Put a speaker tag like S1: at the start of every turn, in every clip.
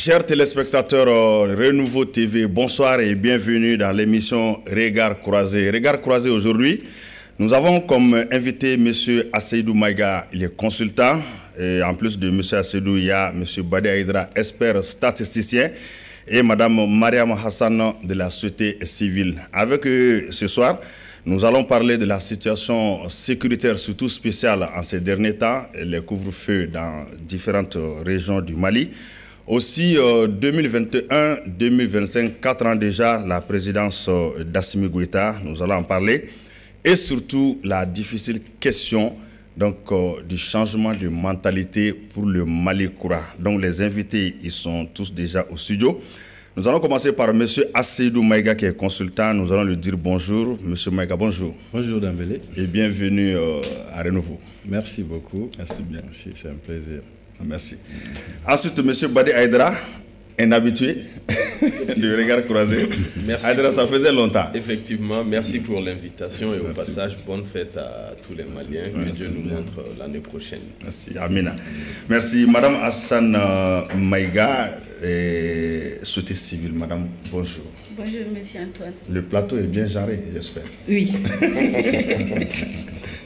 S1: Chers téléspectateurs Renouveau TV, bonsoir et bienvenue dans l'émission Regard Croisé. Regard Croisé aujourd'hui, nous avons comme invité M. Asseydou Maïga, il est consultant. Et en plus de M. Asseydou, il y a M. Badi Aïdra, expert statisticien, et Mme Mariam Hassan de la société civile. Avec eux ce soir, nous allons parler de la situation sécuritaire, surtout spéciale en ces derniers temps, les couvre-feux dans différentes régions du Mali. Aussi, 2021-2025, 4 ans déjà, la présidence d'Assimi Goïta, nous allons en parler. Et surtout, la difficile question donc, du changement de mentalité pour le Mali Koura. Donc, les invités, ils sont tous déjà au studio. Nous allons commencer par M. Asseydou Maïga, qui est consultant. Nous allons lui dire bonjour. M. Maïga, bonjour.
S2: Bonjour Dambélé.
S1: Et bienvenue à Renouveau.
S2: Merci beaucoup.
S1: Merci bien.
S2: Merci, c'est un plaisir.
S1: Merci. Ensuite, M. Badi Aïdra, un habitué du Regard Croisé.
S3: Merci.
S1: Aïdra, ça faisait longtemps.
S3: Effectivement, merci pour l'invitation et au passage, bonne fête à tous les Maliens. Que Dieu nous montre l'année prochaine.
S1: Merci, Amina. Merci, Madame Hassan Maïga, société civile. Madame, bonjour.
S4: Bonjour, Monsieur Antoine.
S1: Le plateau est bien genré, j'espère.
S4: Oui.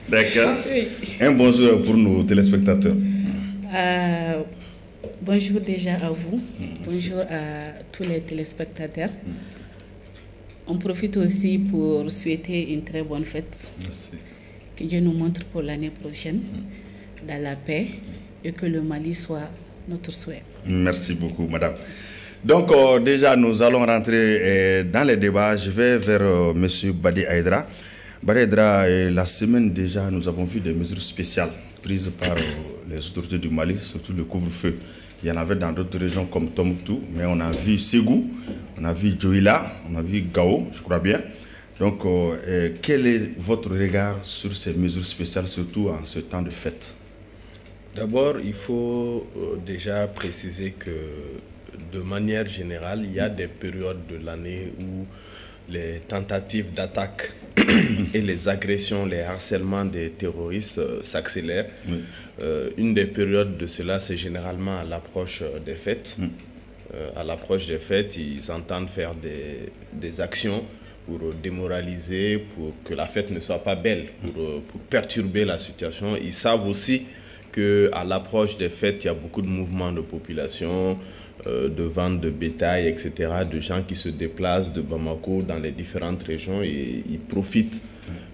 S1: D'accord.
S4: Oui.
S1: Un bonjour pour nos téléspectateurs.
S4: Bonjour déjà à vous. Bonjour à tous les téléspectateurs. On profite aussi pour souhaiter une très bonne fête.
S1: Merci.
S4: Que Dieu nous montre pour l'année prochaine dans la paix et que le Mali soit notre souhait.
S1: Merci beaucoup, madame. Donc, déjà, nous allons rentrer dans les débats. Je vais vers M. Badi Aïdra. Badi Aïdra, la semaine déjà, nous avons vu des mesures spéciales prises par les autorités du Mali, surtout le couvre-feu. Il y en avait dans d'autres régions comme Tombouctou, mais on a vu Ségou, on a vu Djoïla, on a vu Gao, je crois bien. Donc, quel est votre regard sur ces mesures spéciales, surtout en ce temps de fête?
S3: D'abord, il faut déjà préciser que de manière générale, il y a des périodes de l'année où les tentatives d'attaque et les agressions, les harcèlements des terroristes s'accélèrent. Oui. Une des périodes de cela, c'est généralement à l'approche des fêtes. À l'approche des fêtes, ils entendent faire des actions pour démoraliser, pour que la fête ne soit pas belle, pour perturber la situation. Ils savent aussi qu'à l'approche des fêtes, il y a beaucoup de mouvements de population, de vente de bétail, etc., de gens qui se déplacent de Bamako dans les différentes régions et ils profitent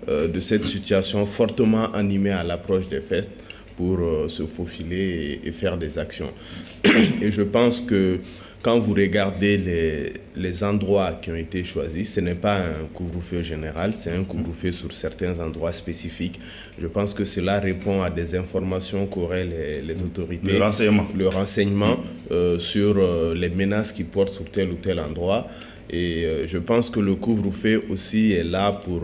S3: de cette situation fortement animée à l'approche des fêtes pour se faufiler et faire des actions. Et je pense que quand vous regardez les endroits qui ont été choisis, ce n'est pas un couvre-feu général, c'est un couvre-feu sur certains endroits spécifiques. Je pense que cela répond à des informations qu'auraient les autorités. Le renseignement sur les menaces qui portent sur tel ou tel endroit. Et je pense que le couvre-feu aussi est là pour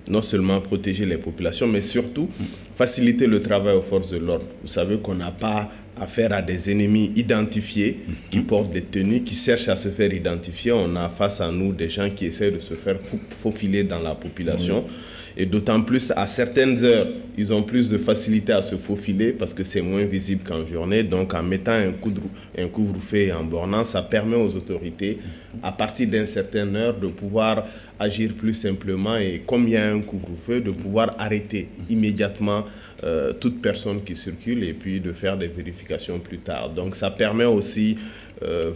S3: non seulement protéger les populations, mais surtout faciliter le travail aux forces de l'ordre. Vous savez qu'on n'a pas affaire à des ennemis identifiés qui portent des tenues, qui cherchent à se faire identifier. On a face à nous des gens qui essaient de se faire faufiler dans la population. Et d'autant plus à certaines heures, ils ont plus de facilité à se faufiler parce que c'est moins visible qu'en journée. Donc en mettant un couvre-feu et en bornant, ça permet aux autorités, à partir d'une certaine heure, de pouvoir agir plus simplement et comme il y a un couvre-feu, de pouvoir arrêter immédiatement toute personne qui circule et puis de faire des vérifications plus tard. Donc ça permet aussi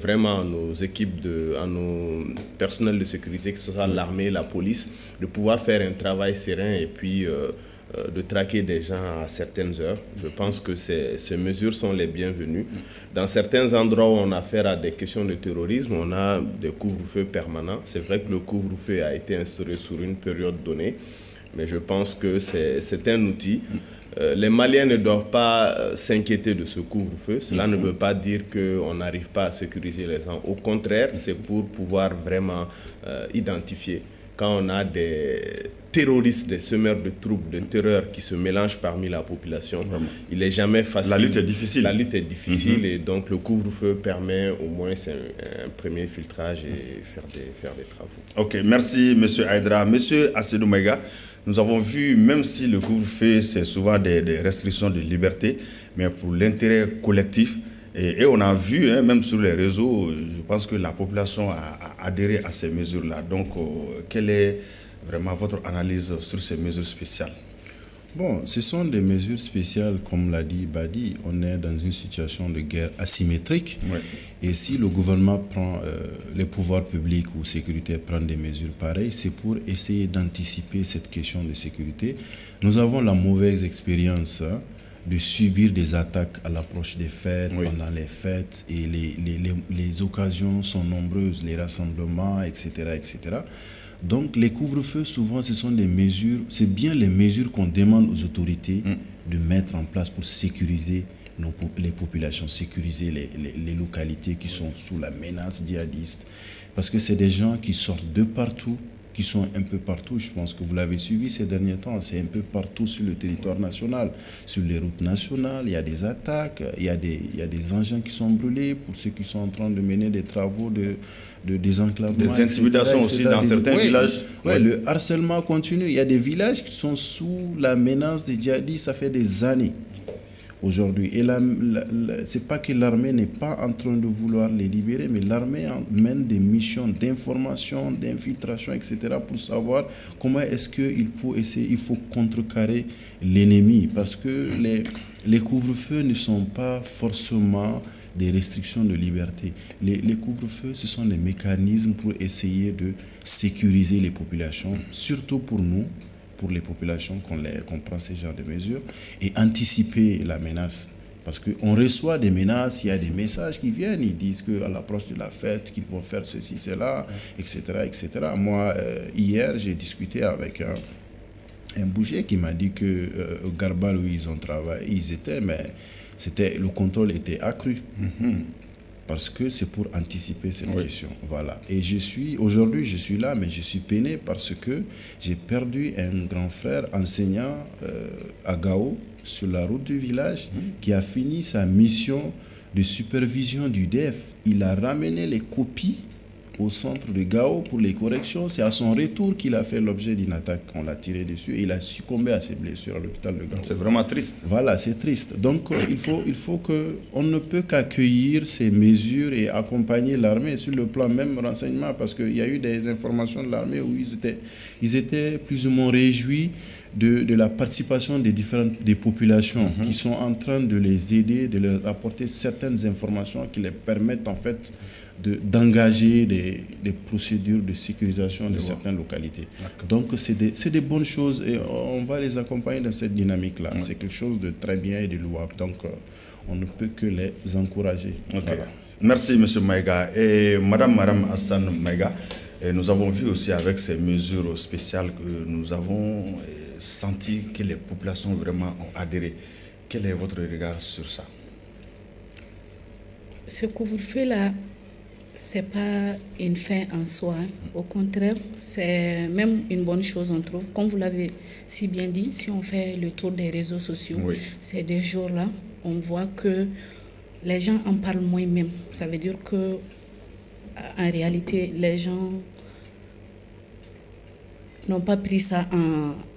S3: vraiment à nos équipes, à nos personnels de sécurité, que ce soit l'armée, la police, de pouvoir faire un travail serein et puis de traquer des gens à certaines heures. Je pense que ces mesures sont les bienvenues. Dans certains endroits où on a affaire à des questions de terrorisme, on a des couvre-feux permanents. C'est vrai que le couvre-feu a été instauré sur une période donnée, mais je pense que c'est un outil. Les Maliens ne doivent pas s'inquiéter de ce couvre-feu. Cela ne veut pas dire qu'on n'arrive pas à sécuriser les gens. Au contraire, c'est pour pouvoir vraiment identifier. Quand on a des terroristes, des semeurs de troubles, de terreur qui se mélangent parmi la population, il n'est jamais facile.
S1: La lutte est difficile.
S3: La lutte est difficile et donc le couvre-feu permet au moins un premier filtrage et faire des travaux.
S1: Ok, merci M. Aïdra. M. Asseydou Maïga, nous avons vu, même si le couvre-feu, c'est souvent des restrictions de liberté, mais pour l'intérêt collectif, Et on a vu, hein, même sur les réseaux, je pense que la population a adhéré à ces mesures-là. Donc, quelle est vraiment votre analyse sur ces mesures spéciales?
S2: Bon, ce sont des mesures spéciales, comme l'a dit Badi. On est dans une situation de guerre asymétrique.
S1: Oui.
S2: Et si le gouvernement prend, les pouvoirs publics ou sécurité prennent des mesures pareilles, c'est pour essayer d'anticiper cette question de sécurité. Nous avons la mauvaise expérience de subir des attaques à l'approche des fêtes,
S1: oui,
S2: pendant les fêtes, et les occasions sont nombreuses, les rassemblements, etc., etc. Donc les couvre-feux, souvent, ce sont des mesures, c'est bien les mesures qu'on demande aux autorités de mettre en place pour sécuriser les populations, sécuriser les localités qui sont sous la menace djihadiste. Parce que c'est des gens qui sortent de partout, qui sont un peu partout. Je pense que vous l'avez suivi ces derniers temps, c'est un peu partout sur le territoire national. Sur les routes nationales, il y a des attaques, il y a des engins qui sont brûlés pour ceux qui sont en train de mener des travaux de désenclavement.
S1: Des intimidations aussi dans certains villages.
S2: Ouais, le harcèlement continue. Il y a des villages qui sont sous la menace des djihadistes, ça fait des années aujourd'hui. Et c'est pas que l'armée n'est pas en train de vouloir les libérer, mais l'armée mène des missions d'information, d'infiltration, etc. pour savoir comment est-ce qu'il faut contrecarrer l'ennemi. Parce que les couvre-feux ne sont pas forcément des restrictions de liberté. Les couvre-feux, ce sont des mécanismes pour essayer de sécuriser les populations, surtout pour nous, pour les populations qu'on prend ces genres de mesures, et anticiper la menace. Parce qu'on reçoit des menaces, il y a des messages qui viennent, ils disent qu'à l'approche de la fête, qu'ils vont faire ceci, cela, etc., etc. Moi, hier, j'ai discuté avec un boucher qui m'a dit que au Garbal où ils ont travaillé, mais le contrôle était accru. Parce que c'est pour anticiper cette question. Voilà. Et aujourd'hui, je suis là, mais je suis peiné parce que j'ai perdu un grand frère enseignant à Gao, sur la route du village, qui a fini sa mission de supervision du DEF. Il a ramené les copies au centre de Gao pour les corrections. C'est à son retour qu'il a fait l'objet d'une attaque. On l'a tiré dessus et il a succombé à ses blessures à l'hôpital de Gao.
S1: C'est vraiment triste.
S2: Voilà, c'est triste. Donc, il faut on ne peut qu'accueillir ces mesures et accompagner l'armée sur le plan même renseignement, parce qu'il y a eu des informations de l'armée où ils étaient plus ou moins réjouis de la participation des populations qui sont en train de les aider, de leur apporter certaines informations qui les permettent en fait d'engager des procédures de sécurisation de certaines localités. Donc c'est des bonnes choses et on va les accompagner dans cette dynamique-là. C'est quelque chose de très bien et de louable. Donc on ne peut que les encourager.
S1: Voilà. Merci M. Maïga. Et Madame Hassan Maïga, nous avons vu aussi avec ces mesures spéciales que nous avons senti que les populations vraiment ont adhéré. Quel est votre regard sur ça?
S4: Ce couvre-feu-là, ce n'est pas une fin en soi. Au contraire, c'est même une bonne chose, on trouve. Comme vous l'avez si bien dit, si on fait le tour des réseaux sociaux, ces 2 jours-là, on voit que les gens en parlent moins même. Ça veut dire que, en réalité, les gens n'ont pas pris ça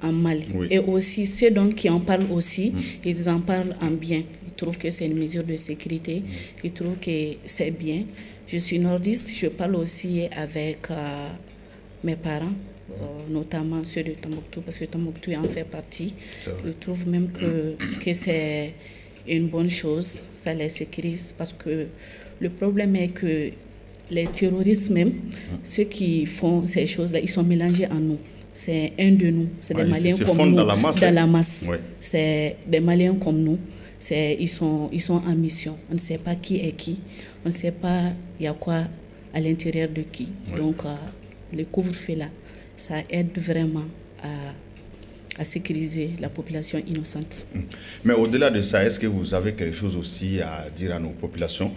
S4: en mal. Et aussi, ceux donc qui en parlent aussi, ils en parlent en bien. Ils trouvent que c'est une mesure de sécurité. Ils trouvent que c'est bien. Je suis nordiste, je parle aussi avec mes parents, notamment ceux de Tombouctou, parce que Tombouctou en fait partie. Je trouve même que c'est une bonne chose, ça les sécurise, parce que le problème est que les terroristes même, ceux qui font ces choses-là, ils sont mélangés en nous. C'est un de nous, c'est des Maliens comme nous, dans la masse. C'est des Maliens comme nous, ils sont en mission. On ne sait pas qui est qui, on ne sait pas il y a quoi à l'intérieur de qui. Donc le couvre-feu là, ça aide vraiment à sécuriser la population innocente.
S1: Mais au-delà de ça, est-ce que vous avez quelque chose aussi à dire à nos populations,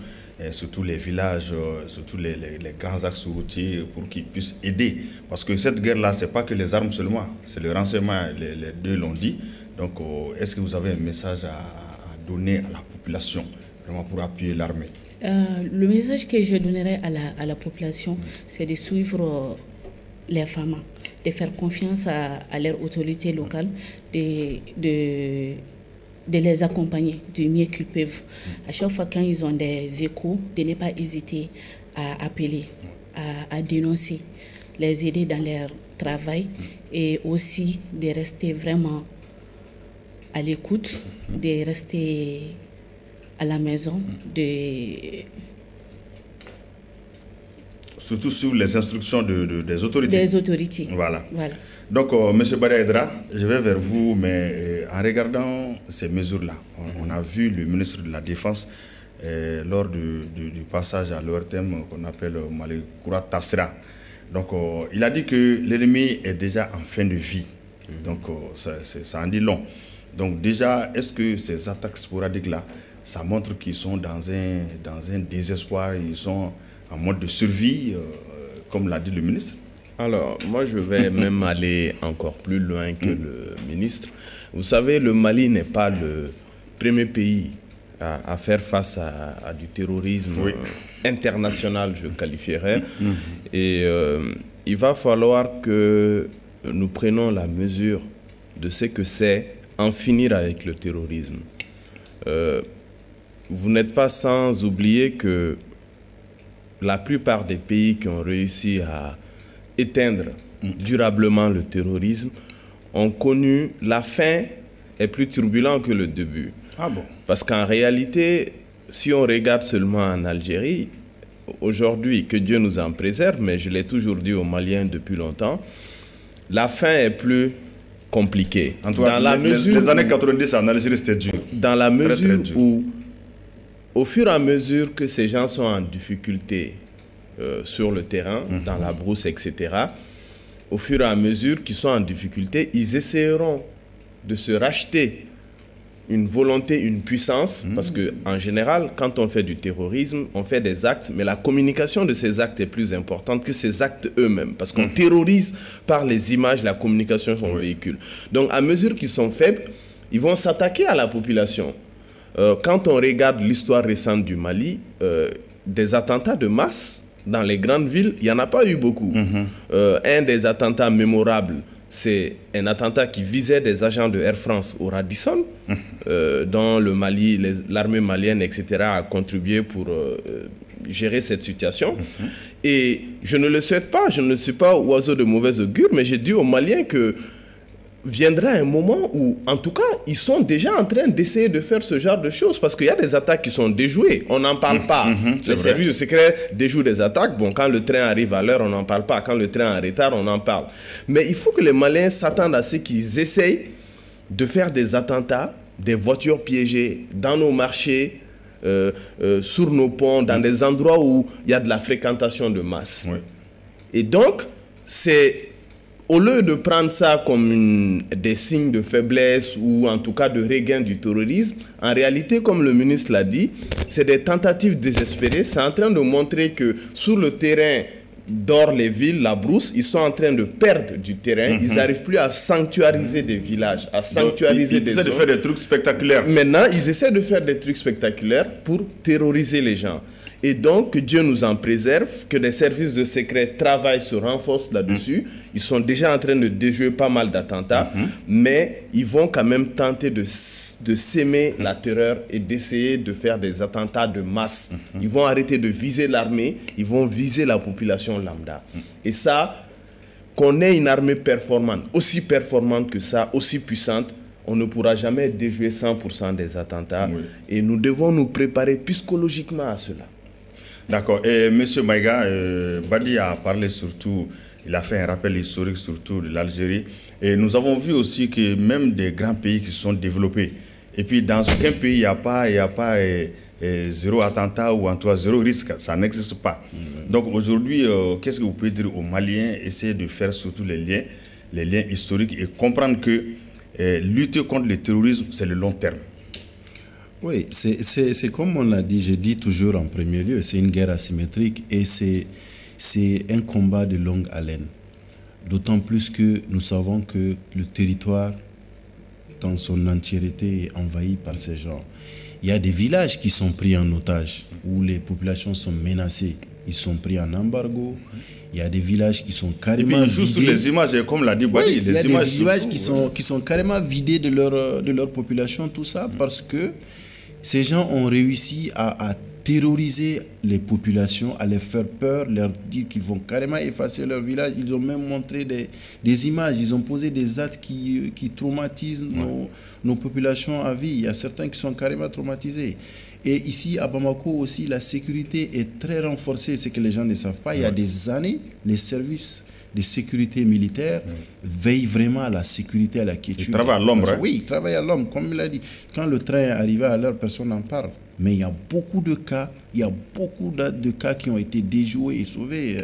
S1: surtout les villages, surtout les grands axes routiers, pour qu'ils puissent aider? Parce que cette guerre-là, ce n'est pas que les armes seulement, c'est le renseignement, les deux l'ont dit. Donc, est-ce que vous avez un message à donner à la population, vraiment pour appuyer l'armée?
S4: Le message que je donnerais à la population, c'est de suivre les FAMA, de faire confiance à leurs autorités locales, de de les accompagner du mieux qu'ils peuvent. À chaque fois quand ils ont des échos, de ne pas hésiter à appeler, à dénoncer, les aider dans leur travail et aussi de rester vraiment à l'écoute, de rester à la maison,
S1: surtout sur les instructions des autorités.
S4: Des autorités.
S1: Voilà. Donc, M. Badaïdra, je vais vers vous, mais en regardant ces mesures-là, on a vu le ministre de la Défense lors du passage à l'ORTM qu'on appelle Malikoura Tassera. Donc, il a dit que l'ennemi est déjà en fin de vie. Donc, ça en dit long. Donc, déjà, est-ce que ces attaques sporadiques-là, ça montre qu'ils sont dans un désespoir, ils sont en mode de survie, comme l'a dit le ministre?
S3: Alors, moi, je vais même aller encore plus loin que le ministre. Vous savez, le Mali n'est pas le premier pays à faire face à du terrorisme international, je qualifierais. Et il va falloir que nous prenions la mesure de ce que c'est en finir avec le terrorisme. Vous n'êtes pas sans oublier que la plupart des pays qui ont réussi à éteindre durablement le terrorisme ont connu la fin est plus turbulente que le début.
S1: Ah bon?
S3: Parce qu'en réalité, si on regarde seulement en Algérie, aujourd'hui, que Dieu nous en préserve, mais je l'ai toujours dit aux Maliens depuis longtemps, la fin est plus compliquée.
S1: En tout cas, les années 90 en Algérie, c'était dur.
S3: Dans la mesure où, au fur et à mesure que ces gens sont en difficulté sur le terrain, dans la brousse, etc., au fur et à mesure qu'ils sont en difficulté, ils essaieront de se racheter une volonté, une puissance, parce qu'en général, quand on fait du terrorisme, on fait des actes, mais la communication de ces actes est plus importante que ces actes eux-mêmes, parce qu'on terrorise par les images, la communication qu'on véhicule. Donc, à mesure qu'ils sont faibles, ils vont s'attaquer à la population. Quand on regarde l'histoire récente du Mali, des attentats de masse dans les grandes villes, il n'y en a pas eu beaucoup. Un des attentats mémorables, c'est un attentat qui visait des agents de Air France au Radisson, dont le Mali, l'armée malienne, etc., a contribué pour gérer cette situation. Et je ne le souhaite pas, je ne suis pas oiseau de mauvaise augure, mais j'ai dit aux Maliens que viendra un moment où, en tout cas, ils sont déjà en train d'essayer de faire ce genre de choses, parce qu'il y a des attaques qui sont déjouées. On n'en parle pas. Les services secrets déjouent des attaques. Bon, quand le train arrive à l'heure, on n'en parle pas. Quand le train est en retard, on en parle. Mais il faut que les Maliens s'attendent à ce qu'ils essayent de faire des attentats, des voitures piégées dans nos marchés, sur nos ponts, dans des endroits où il y a de la fréquentation de masse. Et donc, c'est... Au lieu de prendre ça comme des signes de faiblesse ou en tout cas de regain du terrorisme, en réalité, comme le ministre l'a dit, c'est des tentatives désespérées. C'est en train de montrer que sur le terrain d'or les villes, la brousse, ils sont en train de perdre du terrain. Ils n'arrivent plus à sanctuariser des villages, à sanctuariser des zones.
S1: Ils essaient de faire des trucs spectaculaires.
S3: Maintenant, ils essaient de faire des trucs spectaculaires pour terroriser les gens. Et donc, que Dieu nous en préserve, que les services de secret travaillent, se renforcent là-dessus. Ils sont déjà en train de déjouer pas mal d'attentats, mais ils vont quand même tenter de s'aimer la terreur et d'essayer de faire des attentats de masse. Ils vont arrêter de viser l'armée, ils vont viser la population lambda. Et ça, qu'on ait une armée performante, aussi performante que ça, aussi puissante, on ne pourra jamais déjouer 100% des attentats. Et nous devons nous préparer psychologiquement à cela.
S1: D'accord. Et M. Maïga, Badi a parlé surtout, il a fait un rappel historique surtout de l'Algérie. Et nous avons vu aussi que même des grands pays qui se sont développés, et puis dans aucun pays, il n'y a pas zéro attentat ou en tout cas zéro risque, ça n'existe pas. Donc aujourd'hui, qu'est-ce que vous pouvez dire aux Maliens, essayer de faire surtout les liens historiques et comprendre que lutter contre le terrorisme, c'est le long terme.
S2: Oui, c'est comme on l'a dit, je dis toujours en premier lieu, c'est une guerre asymétrique et c'est un combat de longue haleine. D'autant plus que nous savons que le territoire dans son entièreté est envahi par ces gens. Il y a des villages qui sont pris en otage, où les populations sont menacées ils sont pris en embargo. Il y a des villages qui sont carrément
S1: vidés. Juste les images, comme l'a dit Badi,
S2: il y a des villages qui sont carrément vidés de leur population, tout ça, parce que ces gens ont réussi à terroriser les populations, à les faire peur, leur dire qu'ils vont carrément effacer leur village. Ils ont même montré des images, ils ont posé des actes qui traumatisent nos populations à vie. Il y a certains qui sont carrément traumatisés. Et ici, à Bamako aussi, la sécurité est très renforcée. C'est que les gens ne savent pas. Il y a des années, les services de sécurité militaire veillent vraiment à la sécurité, à la quiétude.
S1: Ils travaillent à l'ombre.
S2: Oui, ils travaillent à l'ombre. Comme il a dit, quand le train est arrivé à l'heure, personne n'en parle. Mais il y a beaucoup de cas, qui ont été déjoués et sauvés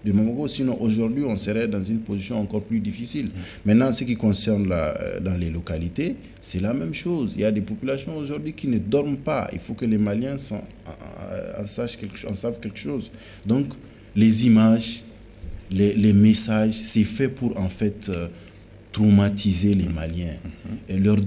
S2: de Bamako. Sinon, aujourd'hui, on serait dans une position encore plus difficile. Maintenant, ce qui concerne dans les localités, c'est la même chose. Il y a des populations aujourd'hui qui ne dorment pas. Il faut que les Maliens en savent quelque chose. Donc, les images, les messages, c'est fait pour en fait traumatiser les Maliens et leur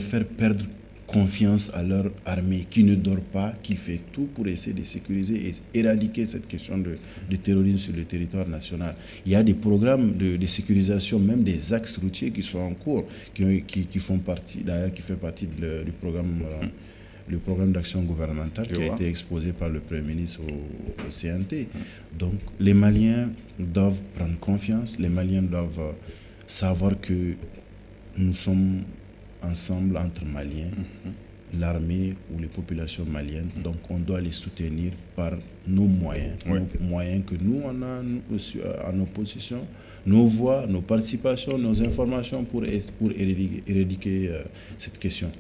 S2: faire perdre confiance à leur armée qui ne dort pas, qui fait tout pour essayer de sécuriser et éradiquer cette question de terrorisme sur le territoire national. Il y a des programmes de sécurisation, même des axes routiers qui sont en cours, qui font partie, d'ailleurs, qui fait partie du programme, le programme d'action gouvernementale qui a été exposé par le Premier ministre au CNT. Donc, les Maliens doivent prendre confiance, les Maliens doivent savoir que nous sommes ensemble entre Maliens, l'armée ou les populations maliennes. Donc on doit les soutenir par nos moyens, nos moyens que nous on a en opposition, nos voix, nos participations, nos informations pour éradiquer cette question.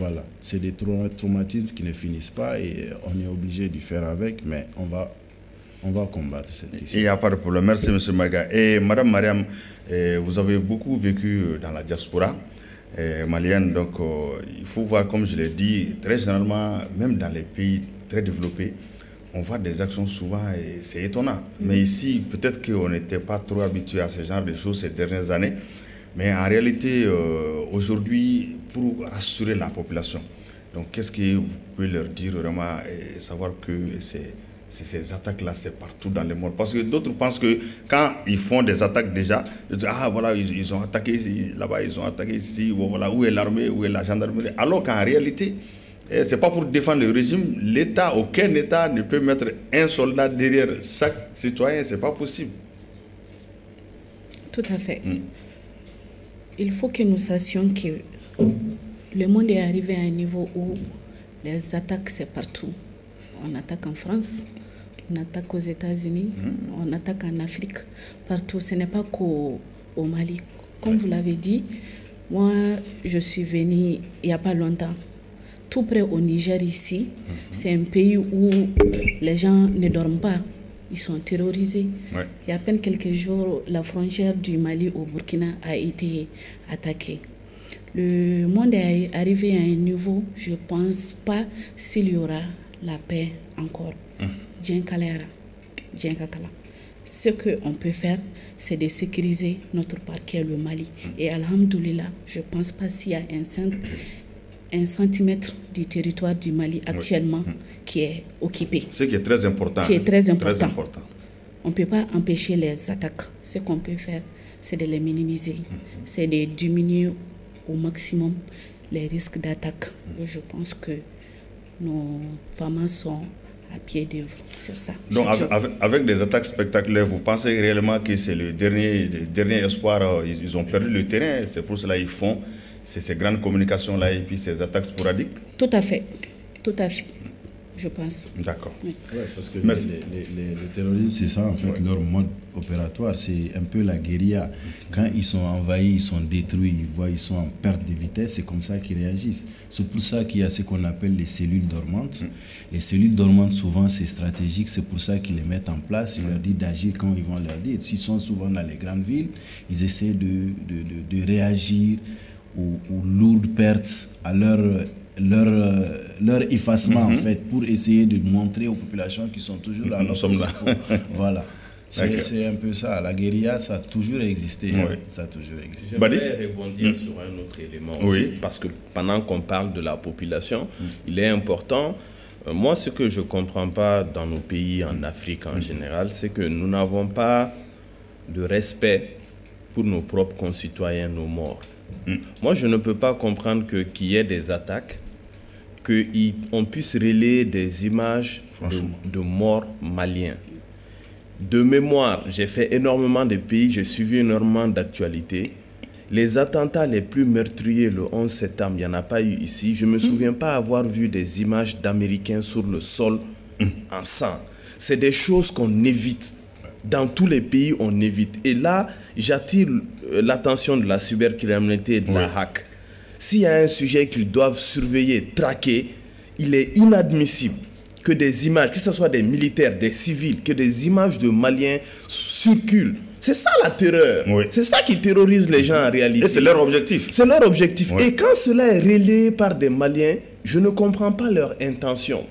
S2: Voilà, c'est des traumatismes qui ne finissent pas et on est obligé de faire avec, mais on va combattre cette question.
S1: Il n'y a pas de problème. Merci M. Maïga. Et Mme Mariam, vous avez beaucoup vécu dans la diaspora malienne, donc il faut voir, comme je l'ai dit, très généralement, même dans les pays très développés, on voit des actions souvent et c'est étonnant. Mais ici, peut-être qu'on n'était pas trop habitué à ce genre de choses ces dernières années. Mais en réalité, aujourd'hui, pour rassurer la population, donc qu'est-ce que vous pouvez leur dire vraiment et savoir que ces attaques-là, c'est partout dans le monde. Parce que d'autres pensent que quand ils font des attaques déjà, ils disent, ah voilà, ils ont attaqué ici, là-bas, ils ont attaqué ici, voilà, où est l'armée, où est la gendarmerie. Alors qu'en réalité, ce n'est pas pour défendre le régime. L'État, aucun État ne peut mettre un soldat derrière chaque citoyen, ce n'est pas possible.
S4: Tout à fait. Il faut que nous sachions que le monde est arrivé à un niveau où les attaques, c'est partout. On attaque en France, on attaque aux États-Unis, on attaque en Afrique, partout. Ce n'est pas qu'au Mali. Comme vous l'avez dit, moi, je suis venue il n'y a pas longtemps, tout près au Niger ici. C'est un pays où les gens ne dorment pas. Ils sont terrorisés. Il y a à peine quelques jours, la frontière du Mali au Burkina a été attaquée. Le monde est arrivé à un niveau, je ne pense pas s'il y aura la paix encore. Ce qu'on peut faire, c'est de sécuriser notre parquet, le Mali. Et alhamdoulilah, je ne pense pas s'il y a un centimètre du territoire du Mali actuellement qui est occupé.
S1: Ce qui est très important.
S4: Qui est très important. On ne peut pas empêcher les attaques. Ce qu'on peut faire, c'est de les minimiser. C'est de diminuer au maximum les risques d'attaque. Je pense que nos femmes sont à pied d'œuvre sur ça.
S1: Donc avec des attaques spectaculaires, vous pensez réellement que c'est le dernier espoir? Ils ont perdu le terrain, c'est pour cela qu'ils font ces grandes communications-là et puis ces attaques sporadiques?
S4: Tout à fait, je pense.
S1: D'accord.
S2: Oui. Parce que les terroristes, c'est ça en fait, leur mode opératoire, c'est un peu la guérilla. Quand ils sont envahis, ils sont détruits, ils sont en perte de vitesse, c'est comme ça qu'ils réagissent. C'est pour ça qu'il y a ce qu'on appelle les cellules dormantes. Les cellules dormantes, souvent, c'est stratégique, c'est pour ça qu'ils les mettent en place. Ils leur disent d'agir quand ils vont leur dire. S'ils sont souvent dans les grandes villes, ils essaient de réagir aux lourdes pertes, à leur effacement en fait, pour essayer de montrer aux populations qui sont toujours là.
S1: Nous sommes là.
S2: Voilà. C'est un peu ça. La guérilla, ça a toujours existé. Ça a toujours existé.
S3: Je voudrais rebondir sur un autre élément aussi, parce que pendant qu'on parle de la population, il est important Moi, ce que je ne comprends pas dans nos pays, en Afrique en général, c'est que nous n'avons pas de respect pour nos propres concitoyens, nos morts. Moi, je ne peux pas comprendre qu'il y ait des attaques, qu'on puisse relayer des images de morts maliens. De mémoire, j'ai fait énormément de pays, j'ai suivi énormément d'actualités. Les attentats les plus meurtriers le 11 septembre, il n'y en a pas eu ici. Je ne me souviens pas avoir vu des images d'Américains sur le sol en sang. C'est des choses qu'on évite. Dans tous les pays, on évite. Et là, j'attire l'attention de la cybercriminalité et de la hack. S'il y a un sujet qu'ils doivent surveiller, traquer, il est inadmissible que des images, que ce soit des militaires, des civils, que des images de Maliens circulent. C'est ça la terreur. Oui. C'est ça qui terrorise les gens en réalité.
S1: Et c'est leur objectif.
S3: C'est leur objectif. Oui. Et quand cela est relayé par des Maliens, je ne comprends pas leur intention.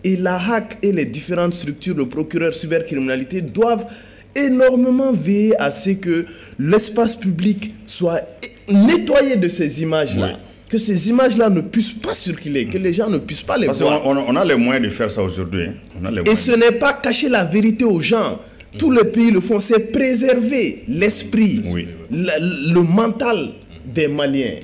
S3: Et la hack et les différentes structures, le procureur cybercriminalité doivent énormément veiller à ce que l'espace public soit nettoyé de ces images-là. Oui. Que ces images-là ne puissent pas circuler, que les gens ne puissent pas les voir.
S1: Parce qu'on a les moyens de faire ça aujourd'hui.
S3: Et ce n'est pas cacher la vérité aux gens. Tous les pays le font, c'est préserver l'esprit, le mental des Maliens.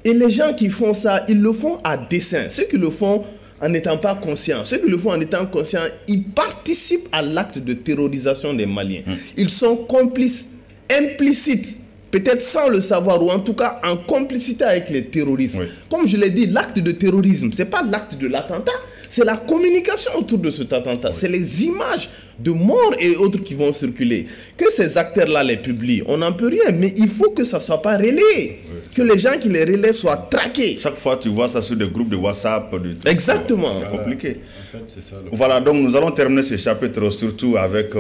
S3: Et les gens qui font ça, ils le font à dessein. Ceux qui le font en n'étant pas conscients, ceux qui le font en étant conscients, ils participent à l'acte de terrorisation des Maliens. Ils sont complices, implicites, peut-être sans le savoir, ou en tout cas en complicité avec les terroristes. Oui. Comme je l'ai dit, l'acte de terrorisme, ce n'est pas l'acte de l'attentat, c'est la communication autour de cet attentat. Oui. C'est les images de morts et autres qui vont circuler. Que ces acteurs-là les publient, on n'en peut rien, mais il faut que ça ne soit pas relayé. Oui, que les gens qui les relaient soient traqués.
S1: Chaque fois, tu vois ça sur des groupes de WhatsApp.
S3: Exactement.
S1: C'est compliqué.
S2: En fait, c'est ça.
S1: Voilà, donc nous allons terminer ce chapitre surtout avec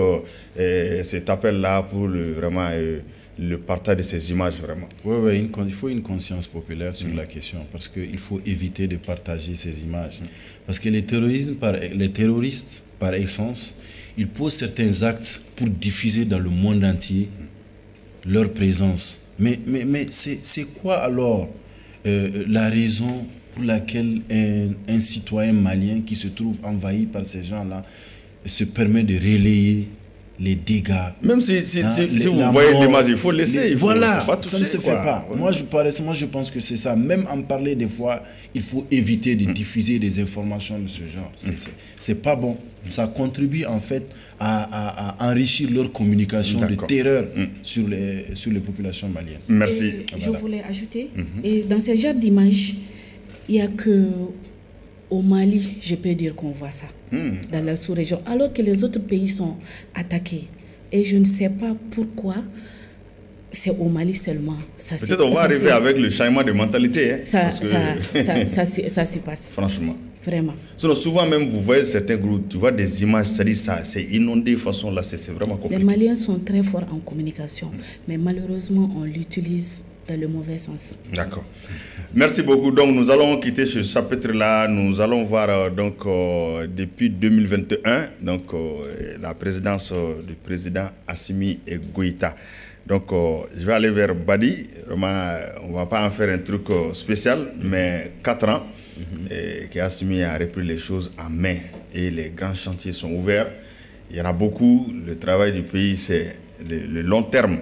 S1: cet appel-là pour vraiment... le partage de ces images, vraiment.
S2: Oui, il faut une conscience populaire sur la question, parce qu'il faut éviter de partager ces images. Parce que les terroristes, par essence, ils posent certains actes pour diffuser dans le monde entier leur présence. Mais c'est quoi alors la raison pour laquelle un citoyen malien qui se trouve envahi par ces gens-là se permet de relayer les dégâts.
S1: Même si vous voyez l'image, il faut laisser.
S2: Voilà, ça ne se fait pas. Ouais. Moi, je pense que c'est ça. Même en parler des fois, il faut éviter de diffuser des informations de ce genre. C'est pas bon. Ça contribue en fait à enrichir leur communication de terreur sur les populations maliennes.
S1: Merci.
S4: Et je voulais ajouter, et dans ce genre d'images, il n'y a que... Au Mali, je peux dire qu'on voit ça, dans la sous-région, alors que les autres pays sont attaqués. Et je ne sais pas pourquoi c'est au Mali seulement.
S1: Peut-être on va arriver avec le changement de mentalité. Hein,
S4: ça se passe.
S1: Franchement.
S4: Vraiment.
S1: Sinon, souvent même, vous voyez certains groupes, tu vois des images, c'est inondé de façon là, c'est vraiment compliqué.
S4: Les Maliens sont très forts en communication, mais malheureusement, on l'utilise dans le mauvais sens.
S1: D'accord. Merci beaucoup. Donc, nous allons quitter ce chapitre-là. Nous allons voir depuis 2021 la présidence du président Assimi Goïta. Donc, je vais aller vers Badi. Vraiment, on ne va pas en faire un truc spécial, mais 4 ans que Assimi a repris les choses en main et les grands chantiers sont ouverts. Il y en a beaucoup. Le travail du pays, c'est le long terme.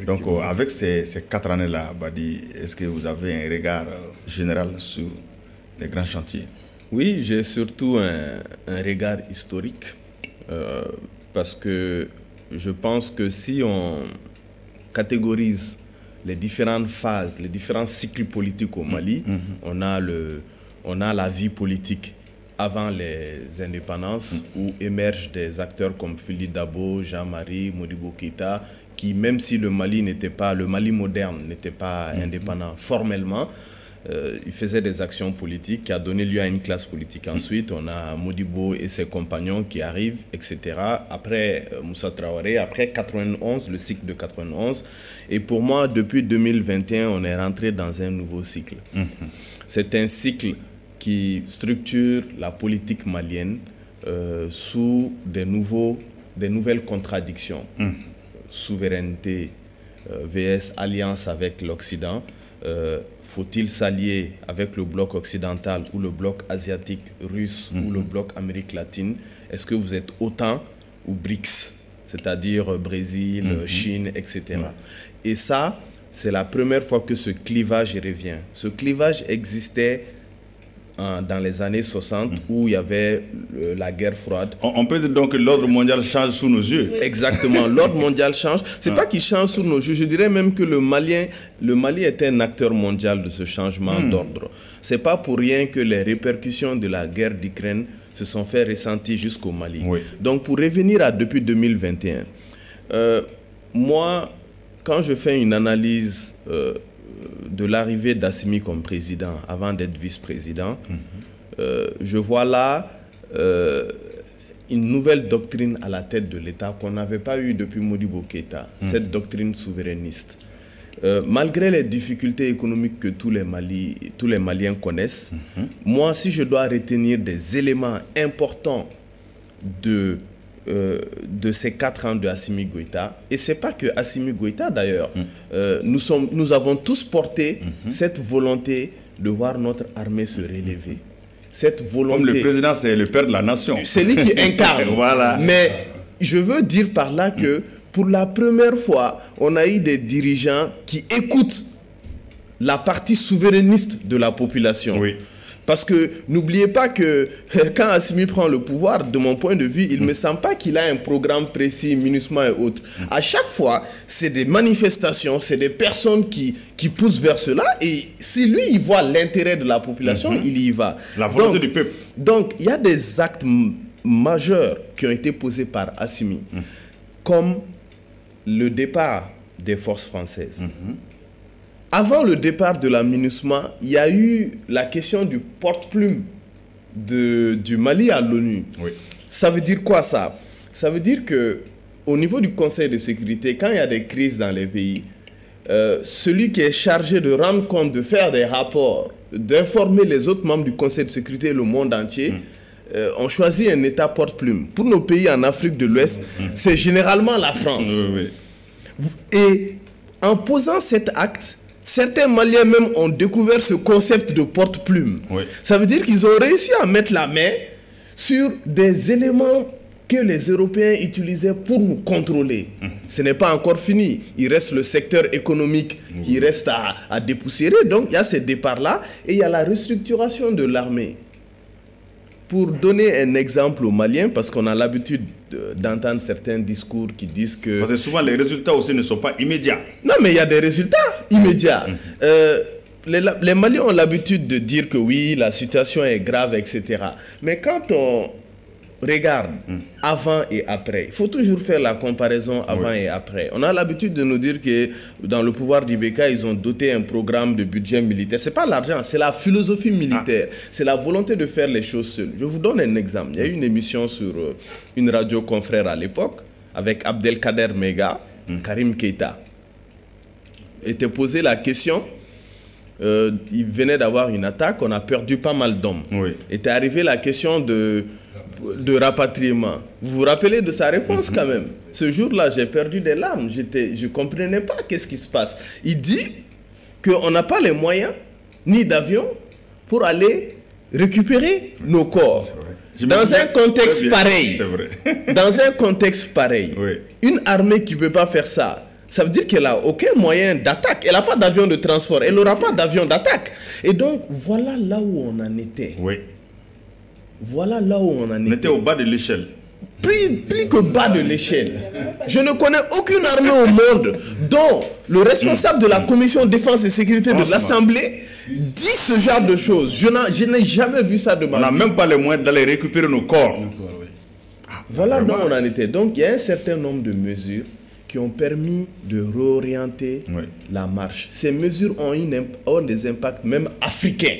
S1: Donc, avec ces 4 années-là, Badi, est-ce que vous avez un regard général sur les grands chantiers?
S3: Oui, j'ai surtout un regard historique parce que je pense que si on catégorise les différentes phases, les différents cycles politiques au Mali, on a la vie politique avant les indépendances où émergent des acteurs comme Philippe Dabo, Jean-Marie, Modibo Keïta, qui, même si le Mali moderne n'était pas indépendant formellement, il faisait des actions politiques qui a donné lieu à une classe politique. Ensuite, on a Modibo et ses compagnons qui arrivent, etc. Après Moussa Traoré, après 91, le cycle de 91. Et pour moi, depuis 2021, on est rentré dans un nouveau cycle. C'est un cycle qui structure la politique malienne sous des nouvelles contradictions. Souveraineté vs alliance avec l'Occident, faut-il s'allier avec le bloc occidental ou le bloc asiatique russe ou le bloc Amérique latine? Est-ce que vous êtes OTAN ou BRICS, c'est-à-dire Brésil, Chine, etc. Et ça, c'est la première fois que ce clivage revient. Ce clivage existait dans les années 60 où il y avait la guerre froide.
S1: On peut dire donc que l'ordre mondial change sous nos yeux.
S3: Exactement, l'ordre mondial change. C'est pas qu'il change sous nos yeux, je dirais même que le Mali est un acteur mondial de ce changement d'ordre. C'est pas pour rien que les répercussions de la guerre d'Ukraine se sont fait ressentir jusqu'au Mali.
S1: Oui.
S3: Donc pour revenir à depuis 2021, moi, quand je fais une analyse de l'arrivée d'Assimi comme président, avant d'être vice-président, je vois là une nouvelle doctrine à la tête de l'État qu'on n'avait pas eue depuis Modibo Keïta, cette doctrine souverainiste. Malgré les difficultés économiques que tous les Maliens connaissent, moi, si je dois retenir des éléments importants de ces 4 ans de Assimi Goïta, et c'est pas que Assimi Goïta d'ailleurs, nous avons tous porté cette volonté de voir notre armée se relever. Cette volonté.
S1: Comme le président, c'est le père de la nation.
S3: C'est lui qui incarne.
S1: Voilà.
S3: Mais je veux dire par là que pour la première fois, on a eu des dirigeants qui écoutent la partie souverainiste de la population.
S1: Oui.
S3: Parce que n'oubliez pas que quand Assimi prend le pouvoir, de mon point de vue, il ne me semble pas qu'il a un programme précis, MINUSMA et autres. À chaque fois, c'est des manifestations, c'est des personnes qui poussent vers cela. Et si lui, il voit l'intérêt de la population, il y va.
S1: La volonté du peuple.
S3: Donc, il y a des actes majeurs qui ont été posés par Assimi, comme le départ des forces françaises. Avant le départ de la MINUSMA, il y a eu la question du porte-plume du Mali à l'ONU.
S1: Oui.
S3: Ça veut dire quoi ça? Ça veut dire qu'au niveau du Conseil de sécurité, quand il y a des crises dans les pays, celui qui est chargé de rendre compte, de faire des rapports, d'informer les autres membres du Conseil de sécurité et le monde entier, on choisit un État porte-plume. Pour nos pays en Afrique de l'Ouest, c'est généralement la France. Et en posant cet acte, certains Maliens même ont découvert ce concept de porte-plume. Ça veut dire qu'ils ont réussi à mettre la main sur des éléments que les Européens utilisaient pour nous contrôler. Ce n'est pas encore fini. Il reste le secteur économique qui reste à dépoussiérer. Donc il y a ce départ-là et il y a la restructuration de l'armée. Pour donner un exemple aux Maliens, parce qu'on a l'habitude d'entendre certains discours qui disent que...
S1: Parce que souvent les résultats aussi ne sont pas immédiats.
S3: Non, mais il y a des résultats immédiats. Les Maliens ont l'habitude de dire que oui, la situation est grave, etc. Mais quand on regarde avant et après, il faut toujours faire la comparaison avant et après. On a l'habitude de nous dire que dans le pouvoir d'Ibeka, ils ont doté un programme de budget militaire. Ce n'est pas l'argent, c'est la philosophie militaire. C'est la volonté de faire les choses seules. Je vous donne un exemple. Il y a eu une émission sur une radio confrère à l'époque avec Abdelkader Mega, Karim Keïta. Était posé la question, il venait d'avoir une attaque, on a perdu pas mal d'hommes. Était arrivée la question de rapatriement. Vous vous rappelez de sa réponse quand même? Ce jour-là, j'ai perdu des larmes. Je ne comprenais pas qu'est-ce qui se passe. Il dit qu'on n'a pas les moyens, ni d'avion, pour aller récupérer nos corps. Dans un contexte pareil, dans un contexte pareil, une armée qui ne peut pas faire ça, ça veut dire qu'elle n'a aucun moyen d'attaque. Elle n'a pas d'avion de transport. Elle n'aura pas d'avion d'attaque. Et donc, voilà là où on en était. Voilà là où on en était.
S1: On était au bas de l'échelle.
S3: Plus que bas de l'échelle. Je ne connais aucune armée au monde dont le responsable de la commission défense et sécurité de l'Assemblée dit ce genre de choses. Je n'ai jamais vu ça de ma vie.
S1: On n'a même pas les moyens d'aller récupérer nos corps.
S3: Voilà là où on en était. Donc, il y a un certain nombre de mesures qui ont permis de réorienter la marche. Ces mesures ont des impacts même africains.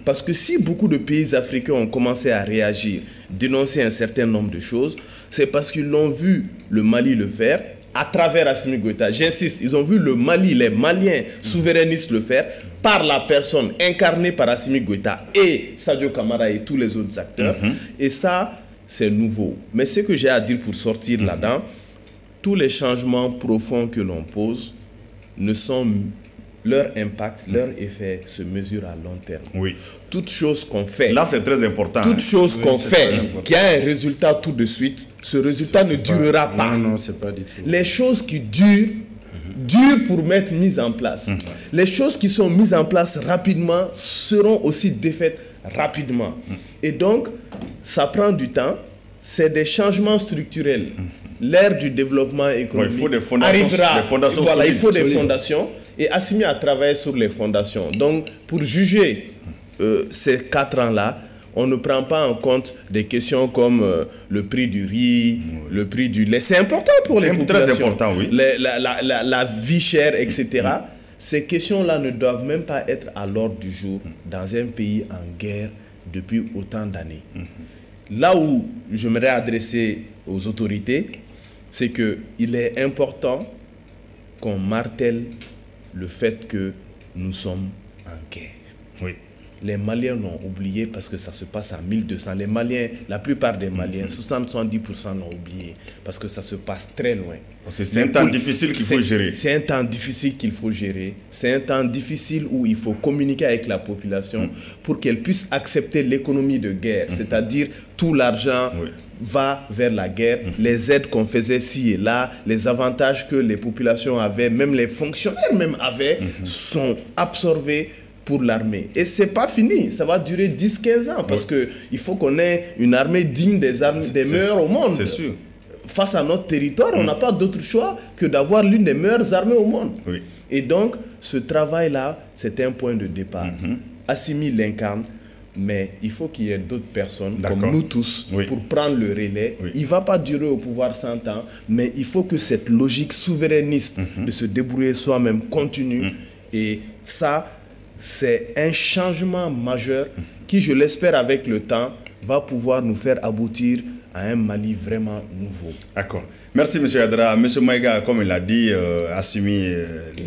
S3: Parce que si beaucoup de pays africains ont commencé à réagir, dénoncer un certain nombre de choses, c'est parce qu'ils l'ont vu le Mali le faire à travers Assimi Goïta. J'insiste, ils ont vu le Mali, les Maliens souverainistes le faire par la personne incarnée par Assimi Goïta et Sadio Kamara et tous les autres acteurs. Et ça, c'est nouveau. Mais ce que j'ai à dire pour sortir là-dedans, tous les changements profonds que l'on pose ne sont leur impact, leur effet se mesure à long terme.
S1: Oui.
S3: Toute chose qu'on fait,
S1: là c'est très important.
S3: Toute chose qu'on fait qui a un résultat tout de suite, ce résultat ne durera pas.
S2: Non, c'est pas du tout.
S3: Les choses qui durent pour être mises en place. Les choses qui sont mises en place rapidement seront aussi défaites rapidement. Et donc, ça prend du temps. C'est des changements structurels. L'ère du développement économique
S1: il faut des fondations,
S3: arrivera.
S1: Voilà,
S3: il faut des fondations. Et Assimi a travaillé sur les fondations. Donc, pour juger ces 4 ans-là, on ne prend pas en compte des questions comme le prix du riz, le prix du lait. C'est important pour les populations.
S1: Très important, oui.
S3: La vie chère, etc. Ces questions-là ne doivent même pas être à l'ordre du jour dans un pays en guerre depuis autant d'années. Là où j'aimerais adresser aux autorités, c'est qu'il est important qu'on martèle le fait que nous sommes en guerre.
S1: Oui.
S3: Les Maliens l'ont oublié parce que ça se passe en 1200. Les Maliens, la plupart des Maliens, 70% l'ont oublié parce que ça se passe très loin.
S1: C'est un temps difficile qu'il faut gérer.
S3: C'est un temps difficile qu'il faut gérer. C'est un temps difficile où il faut communiquer avec la population pour qu'elle puisse accepter l'économie de guerre. C'est-à-dire tout l'argent va vers la guerre, les aides qu'on faisait ci et là, les avantages que les populations avaient, même les fonctionnaires même avaient, sont absorbés pour l'armée. Et c'est pas fini, ça va durer 10-15 ans parce que il faut qu'on ait une armée digne des meilleures au monde.
S1: C'est sûr.
S3: Face à notre territoire, on n'a pas d'autre choix que d'avoir l'une des meilleures armées au monde.
S1: Oui.
S3: Et donc, ce travail-là, c'est un point de départ. Assimi l'incarne, mais il faut qu'il y ait d'autres personnes comme nous tous pour prendre le relais. Il ne va pas durer au pouvoir 100 ans, mais il faut que cette logique souverainiste de se débrouiller soi-même continue. Et ça, c'est un changement majeur qui, je l'espère avec le temps, va pouvoir nous faire aboutir à un Mali vraiment nouveau.
S1: D'accord. Merci M. Adra. M. Maïga, comme il l'a dit, a soumis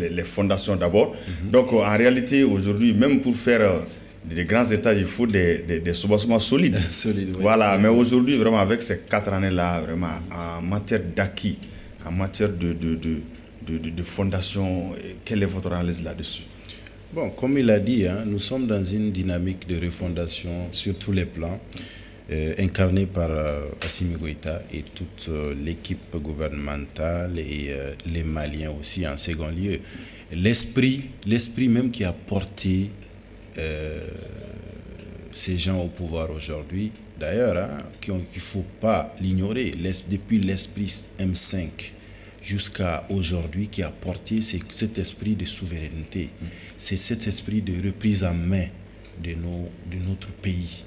S1: les fondations d'abord. Donc en réalité, aujourd'hui, même pour faire des grands états, il faut des soubassements solides. Voilà, mais aujourd'hui, vraiment, avec ces 4 années-là, vraiment, en matière d'acquis, en matière de fondation, quelle est votre analyse là-dessus?
S2: Bon, comme il a dit, nous sommes dans une dynamique de refondation sur tous les plans, incarnée par Assimi Goïta et toute l'équipe gouvernementale et les Maliens aussi en second lieu. L'esprit même qui a porté ces gens au pouvoir aujourd'hui, d'ailleurs, qu'il ne faut pas l'ignorer, depuis l'esprit M5 jusqu'à aujourd'hui qui a porté cet esprit de souveraineté. C'est cet esprit de reprise en main de notre pays.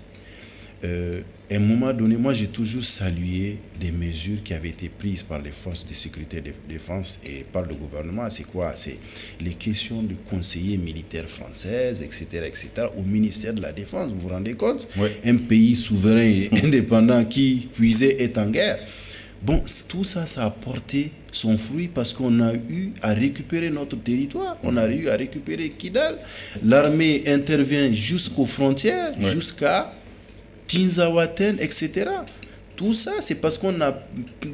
S2: À un moment donné, moi j'ai toujours salué des mesures qui avaient été prises par les forces de sécurité et de défense et par le gouvernement. C'est quoi? C'est les questions de conseillers militaires français, etc., etc., au ministère de la Défense. Vous vous rendez compte? Un pays souverain et indépendant qui, puisé, est en guerre. Bon, tout ça, ça a porté son fruit parce qu'on a eu à récupérer notre territoire. On a eu à récupérer Kidal. L'armée intervient jusqu'aux frontières, jusqu'à Tinzawaten, etc. Tout ça, c'est parce qu'on a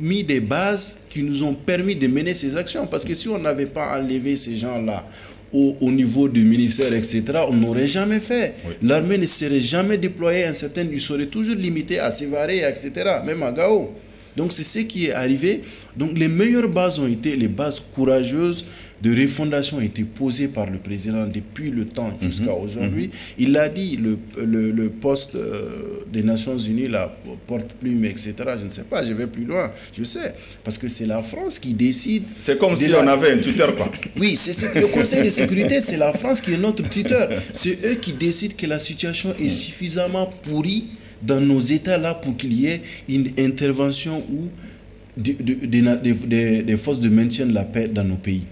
S2: mis des bases qui nous ont permis de mener ces actions. Parce que si on n'avait pas enlevé ces gens-là au niveau du ministère, etc., on n'aurait jamais fait. L'armée ne serait jamais déployée, il serait toujours limité à Sévaré, etc., même à Gao. Donc c'est ce qui est arrivé. Donc les meilleures bases ont été les bases courageuses de refondation ont été posées par le président depuis le temps jusqu'à aujourd'hui. Il a dit, le poste des Nations Unies, la porte-plume, etc. Je ne sais pas, je vais plus loin, je sais. Parce que c'est la France qui décide.
S1: C'est comme si on avait un tuteur, quoi.
S2: Oui, le Conseil de sécurité, c'est la France qui est notre tuteur. C'est eux qui décident que la situation est suffisamment pourrie dans nos États là pour qu'il y ait une intervention ou des forces de maintien de la paix dans nos pays.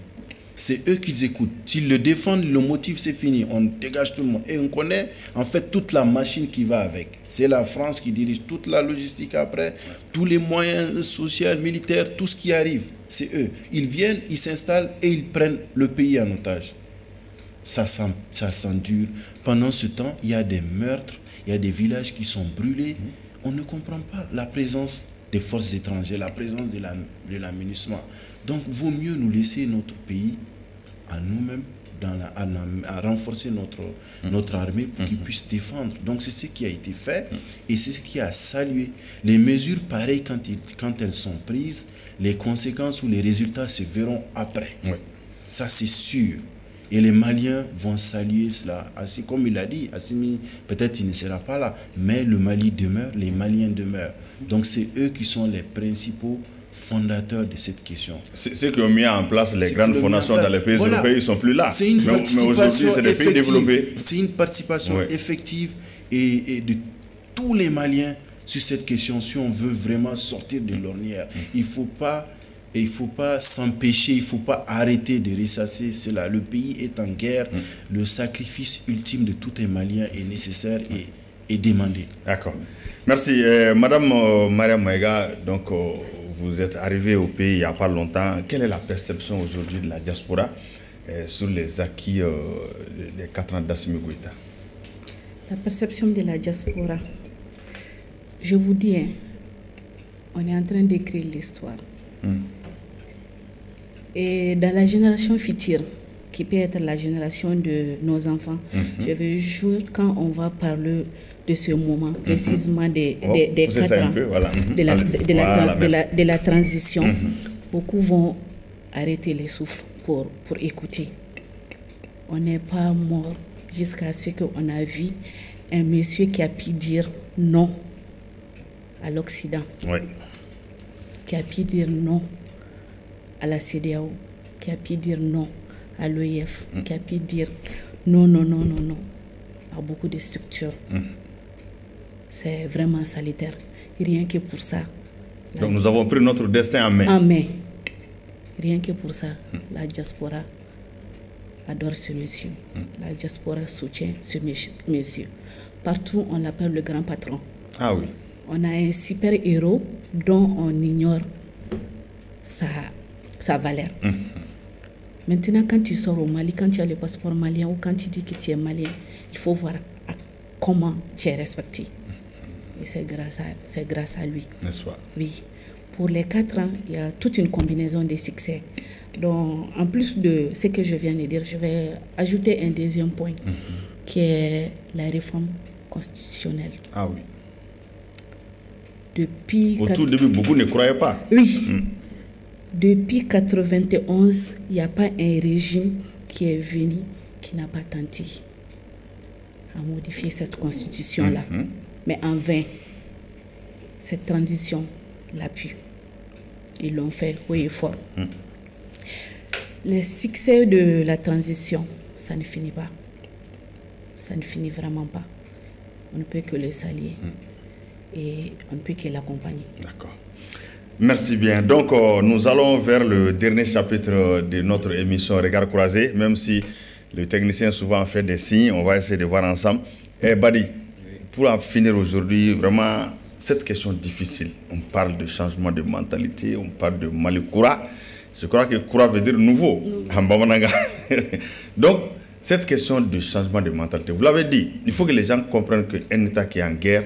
S2: C'est eux qu'ils écoutent. S'ils le défendent, le motif c'est fini. On dégage tout le monde. Et on connaît en fait toute la machine qui va avec. C'est la France qui dirige toute la logistique après, tous les moyens sociaux, militaires, tout ce qui arrive. C'est eux. Ils viennent, ils s'installent et ils prennent le pays en otage. Ça s'endure. Pendant ce temps, il y a des meurtres, il y a des villages qui sont brûlés. On ne comprend pas la présence des forces étrangères, la présence de l'aménagement. Donc, vaut mieux nous laisser notre pays à nous-mêmes, à renforcer notre armée pour qu'ils puissent défendre. Donc c'est ce qui a été fait et c'est ce qui a salué. Les mesures pareilles, quand elles sont prises, les conséquences ou les résultats se verront après. Oui. Ça c'est sûr. Et les Maliens vont saluer cela. Ainsi comme il a dit, Assimi, peut-être il ne sera pas là, mais le Mali demeure, les Maliens demeurent. Donc c'est eux qui sont les principaux fondateurs de cette question.
S1: Ceux qui ont mis en place les grandes fondations dans les pays européens, ils ne sont plus là.
S2: C'est une participation
S1: c'est des pays développés.
S2: C'est une participation effective et de tous les Maliens sur cette question si on veut vraiment sortir de l'ornière. Il ne faut pas s'empêcher, il ne faut pas arrêter de ressasser cela. Le pays est en guerre. Le sacrifice ultime de tout un Malien est nécessaire et demandé.
S1: D'accord. Merci. Madame Maria Maïga, donc vous êtes arrivée au pays il n'y a pas longtemps. Quelle est la perception aujourd'hui de la diaspora sur les acquis des 4 ans d'Assimi Goïta?
S4: La perception de la diaspora, je vous dis, hein, on est en train d'écrire l'histoire. Et dans la génération future, qui peut être la génération de nos enfants, je veux juste quand on va parler de ce moment, précisément des 4 ans,
S1: voilà.
S4: de la transition, beaucoup vont arrêter les souffles pour écouter. On n'est pas mort jusqu'à ce qu'on a vu un monsieur qui a pu dire non à l'Occident, qui a pu dire non à la CEDEAO, qui a pu dire non à l'OIF, qui a pu dire non à beaucoup de structures. C'est vraiment salutaire. Rien que pour ça.
S1: Donc nous avons pris notre destin en main.
S4: En main. Rien que pour ça, la diaspora adore ce monsieur. La diaspora soutient ce monsieur. Partout, on l'appelle le grand patron.
S1: Ah oui.
S4: On a un super héros dont on ignore sa valeur. Maintenant, quand tu sors au Mali, quand tu as le passeport malien ou quand tu dis que tu es malien, il faut voir comment tu es respecté. Et c'est grâce à lui.
S1: N'est-ce pas?
S4: Oui. Pour les 4 ans, il y a toute une combinaison de succès. Donc, en plus de ce que je viens de dire, je vais ajouter un deuxième point, qui est la réforme constitutionnelle.
S1: Ah oui.
S4: Au
S1: tout début, beaucoup ne croyaient pas.
S4: Oui. Depuis 1991, il n'y a pas un régime qui est venu qui n'a pas tenté à modifier cette constitution-là. Mais en vain, cette transition l'a pu. Ils l'ont fait haut et fort. Le succès de la transition, ça ne finit pas. Ça ne finit vraiment pas. On ne peut que le saluer. Et on ne peut que l'accompagner.
S1: D'accord. Merci bien. Donc, nous allons vers le dernier chapitre de notre émission Regard Croisé, même si le technicien souvent fait des signes, on va essayer de voir ensemble. Badi, pour en finir aujourd'hui, vraiment, cette question difficile, on parle de changement de mentalité, on parle de Malikoura. Je crois que Koura veut dire nouveau, en Bamanaga. Donc, cette question de changement de mentalité, vous l'avez dit, il faut que les gens comprennent qu'un État qui est en guerre,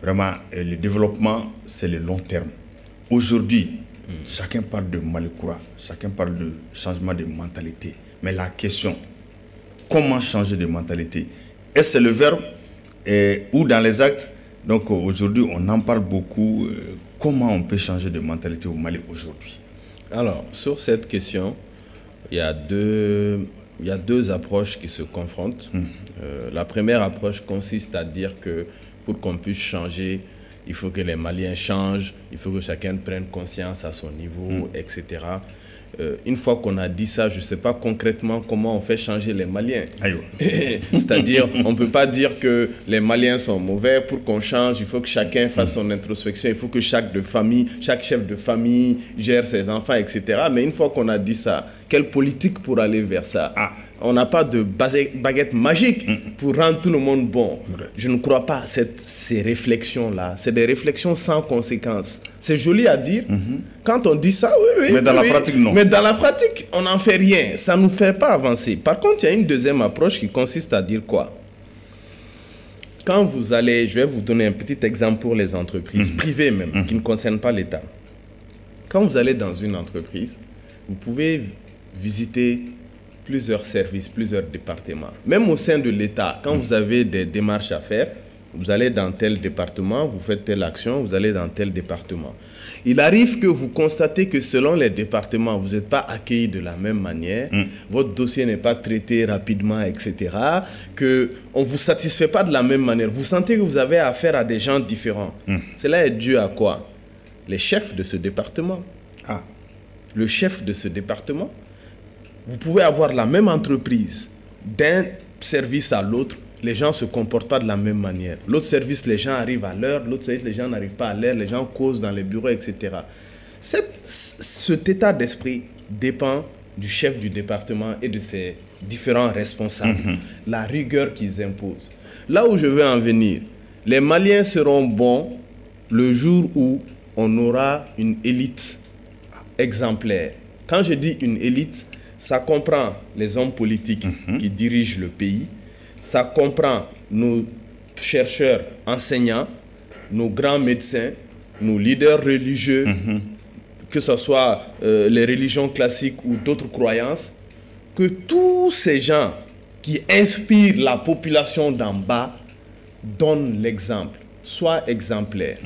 S1: vraiment, le développement, c'est le long terme. Aujourd'hui, chacun parle de Malikoura, chacun parle de changement de mentalité. Mais la question, comment changer de mentalité? Est-ce que c'est le verbe ou dans les actes? Donc aujourd'hui, on en parle beaucoup. Comment on peut changer de mentalité au Mali aujourd'hui?
S3: Alors, sur cette question, il y a deux approches qui se confrontent. La première approche consiste à dire que pour qu'on puisse changer, il faut que les Maliens changent, il faut que chacun prenne conscience à son niveau, etc. Une fois qu'on a dit ça, je ne sais pas concrètement comment on fait changer les Maliens. C'est-à-dire, on ne peut pas dire que les Maliens sont mauvais. Pour qu'on change, il faut que chacun fasse son introspection, il faut que chaque chef de famille gère ses enfants, etc. Mais une fois qu'on a dit ça, quelle politique pour aller vers ça? On n'a pas de baguette magique pour rendre tout le monde bon. Je ne crois pas à ces réflexions-là. C'est des réflexions sans conséquences. C'est joli à dire. Quand on dit ça, oui.
S1: Mais dans la pratique, non.
S3: Mais dans la pratique, on n'en fait rien. Ça ne nous fait pas avancer. Par contre, il y a une deuxième approche qui consiste à dire quoi? Quand vous allez, je vais vous donner un petit exemple pour les entreprises privées même, qui ne concernent pas l'État. Quand vous allez dans une entreprise, vous pouvez visiter plusieurs services, plusieurs départements. Même au sein de l'État, quand vous avez des démarches à faire, vous allez dans tel département, vous faites telle action, vous allez dans tel département. Il arrive que vous constatez que selon les départements, vous n'êtes pas accueillis de la même manière, votre dossier n'est pas traité rapidement, etc., qu'on ne vous satisfait pas de la même manière. Vous sentez que vous avez affaire à des gens différents. Cela est dû à quoi? Les chefs de ce département. Le chef de ce département. Vous pouvez avoir la même entreprise, d'un service à l'autre, les gens ne se comportent pas de la même manière. L'autre service, les gens arrivent à l'heure, l'autre service, les gens n'arrivent pas à l'heure, les gens causent dans les bureaux, etc. Cet état d'esprit dépend du chef du département et de ses différents responsables, la rigueur qu'ils imposent. Là où je veux en venir, les Maliens seront bons le jour où on aura une élite exemplaire. Quand je dis une élite, ça comprend les hommes politiques qui dirigent le pays, ça comprend nos chercheurs, enseignants, nos grands médecins, nos leaders religieux, que ce soit les religions classiques ou d'autres croyances, que tous ces gens qui inspirent la population d'en bas donnent l'exemple, soient exemplaires.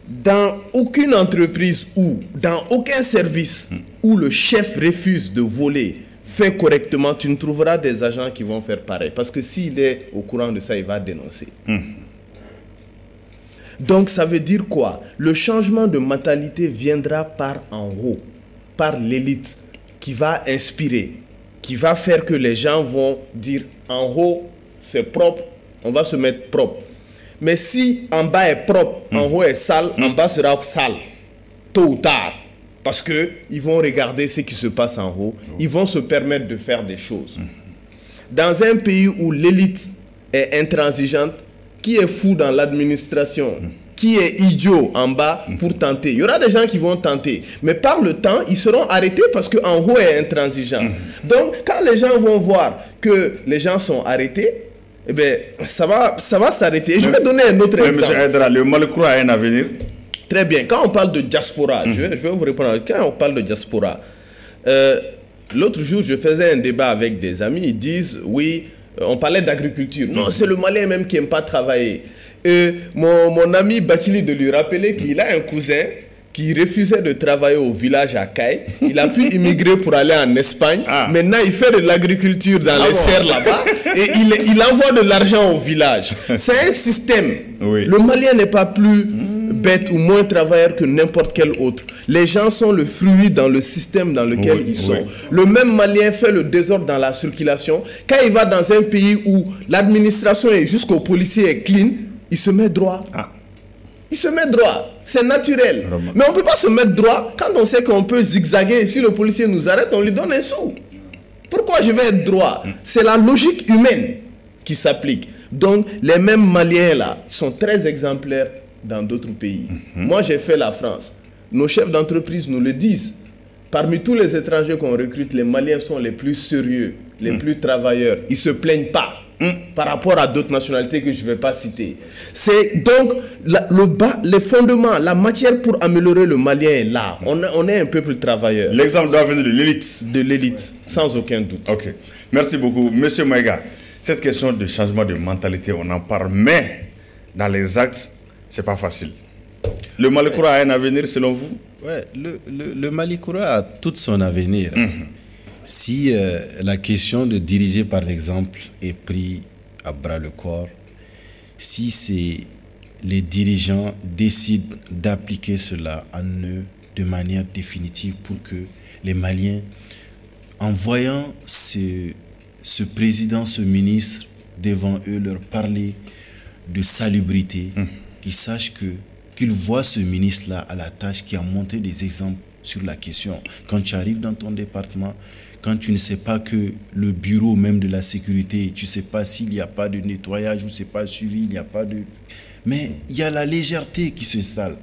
S3: Dans aucune entreprise ou dans aucun service où le chef refuse de voler, fait correctement, tu ne trouveras des agents qui vont faire pareil. Parce que s'il est au courant de ça, il va dénoncer. Donc ça veut dire quoi? Le changement de mentalité viendra par en haut, par l'élite, qui va inspirer, qui va faire que les gens vont dire en haut, c'est propre, on va se mettre propre. Mais si en bas est propre, en haut est sale, en bas sera sale, tôt ou tard. Parce qu'ils vont regarder ce qui se passe en haut. Ils vont se permettre de faire des choses. Dans un pays où l'élite est intransigeante, qui est fou dans l'administration, qui est idiot en bas pour tenter? Il y aura des gens qui vont tenter. Mais par le temps, ils seront arrêtés parce qu'en haut est intransigeant. Donc, quand les gens vont voir que les gens sont arrêtés, eh bien, ça va s'arrêter. Et je vais donner un autre exemple.
S1: M. Aïdara, le Mali-Koura a un avenir?
S3: Très bien. Quand on parle de diaspora, je vais vous répondre. Quand on parle de diaspora, l'autre jour, je faisais un débat avec des amis. Ils disent, oui, on parlait d'agriculture. Non, c'est le Malien même qui n'aime pas travailler. Et mon ami Batili de lui rappeler qu'il a un cousin qui refusait de travailler au village à Caille. Il a pu immigrer pour aller en Espagne. Maintenant, il fait de l'agriculture dans les serres là-bas et il envoie de l'argent au village. C'est un système. Le Malien n'est pas plus bête ou moins travailleur que n'importe quel autre. Les gens sont le fruit dans le système dans lequel ils sont. Le même Malien fait le désordre dans la circulation. Quand il va dans un pays où l'administration et jusqu'au policier est clean, il se met droit. Il se met droit. C'est naturel. Mais on ne peut pas se mettre droit quand on sait qu'on peut zigzaguer. Si le policier nous arrête, on lui donne un sou. Pourquoi je vais être droit? C'est la logique humaine qui s'applique. Donc, les mêmes Maliens là sont très exemplaires dans d'autres pays. Moi, j'ai fait la France. Nos chefs d'entreprise nous le disent. Parmi tous les étrangers qu'on recrute, les Maliens sont les plus sérieux, les plus travailleurs. Ils ne se plaignent pas par rapport à d'autres nationalités que je ne vais pas citer. C'est donc les fondements, la matière pour améliorer le Malien est là. On est un peuple travailleur.
S1: L'exemple doit venir de l'élite.
S3: De l'élite, sans aucun doute.
S1: Ok. Merci beaucoup. Monsieur Maïga, cette question de changement de mentalité, on en parle, mais dans les actes, ce n'est pas facile. Le Mali-Koura a un avenir selon vous?
S2: Ouais, le Mali-Koura a tout son avenir. Si la question de diriger par l'exemple est prise à bras le corps, si les dirigeants décident d'appliquer cela en eux de manière définitive pour que les Maliens, en voyant ce président, ce ministre devant eux leur parler de salubrité, qu'ils sachent qu'ils voient ce ministre-là à la tâche qui a montré des exemples sur la question. Quand tu arrives dans ton département, quand tu ne sais pas que le bureau même de la sécurité, tu ne sais pas s'il n'y a pas de nettoyage ou c'est pas suivi, il n'y a pas de... Mais il y a la légèreté qui s'installe.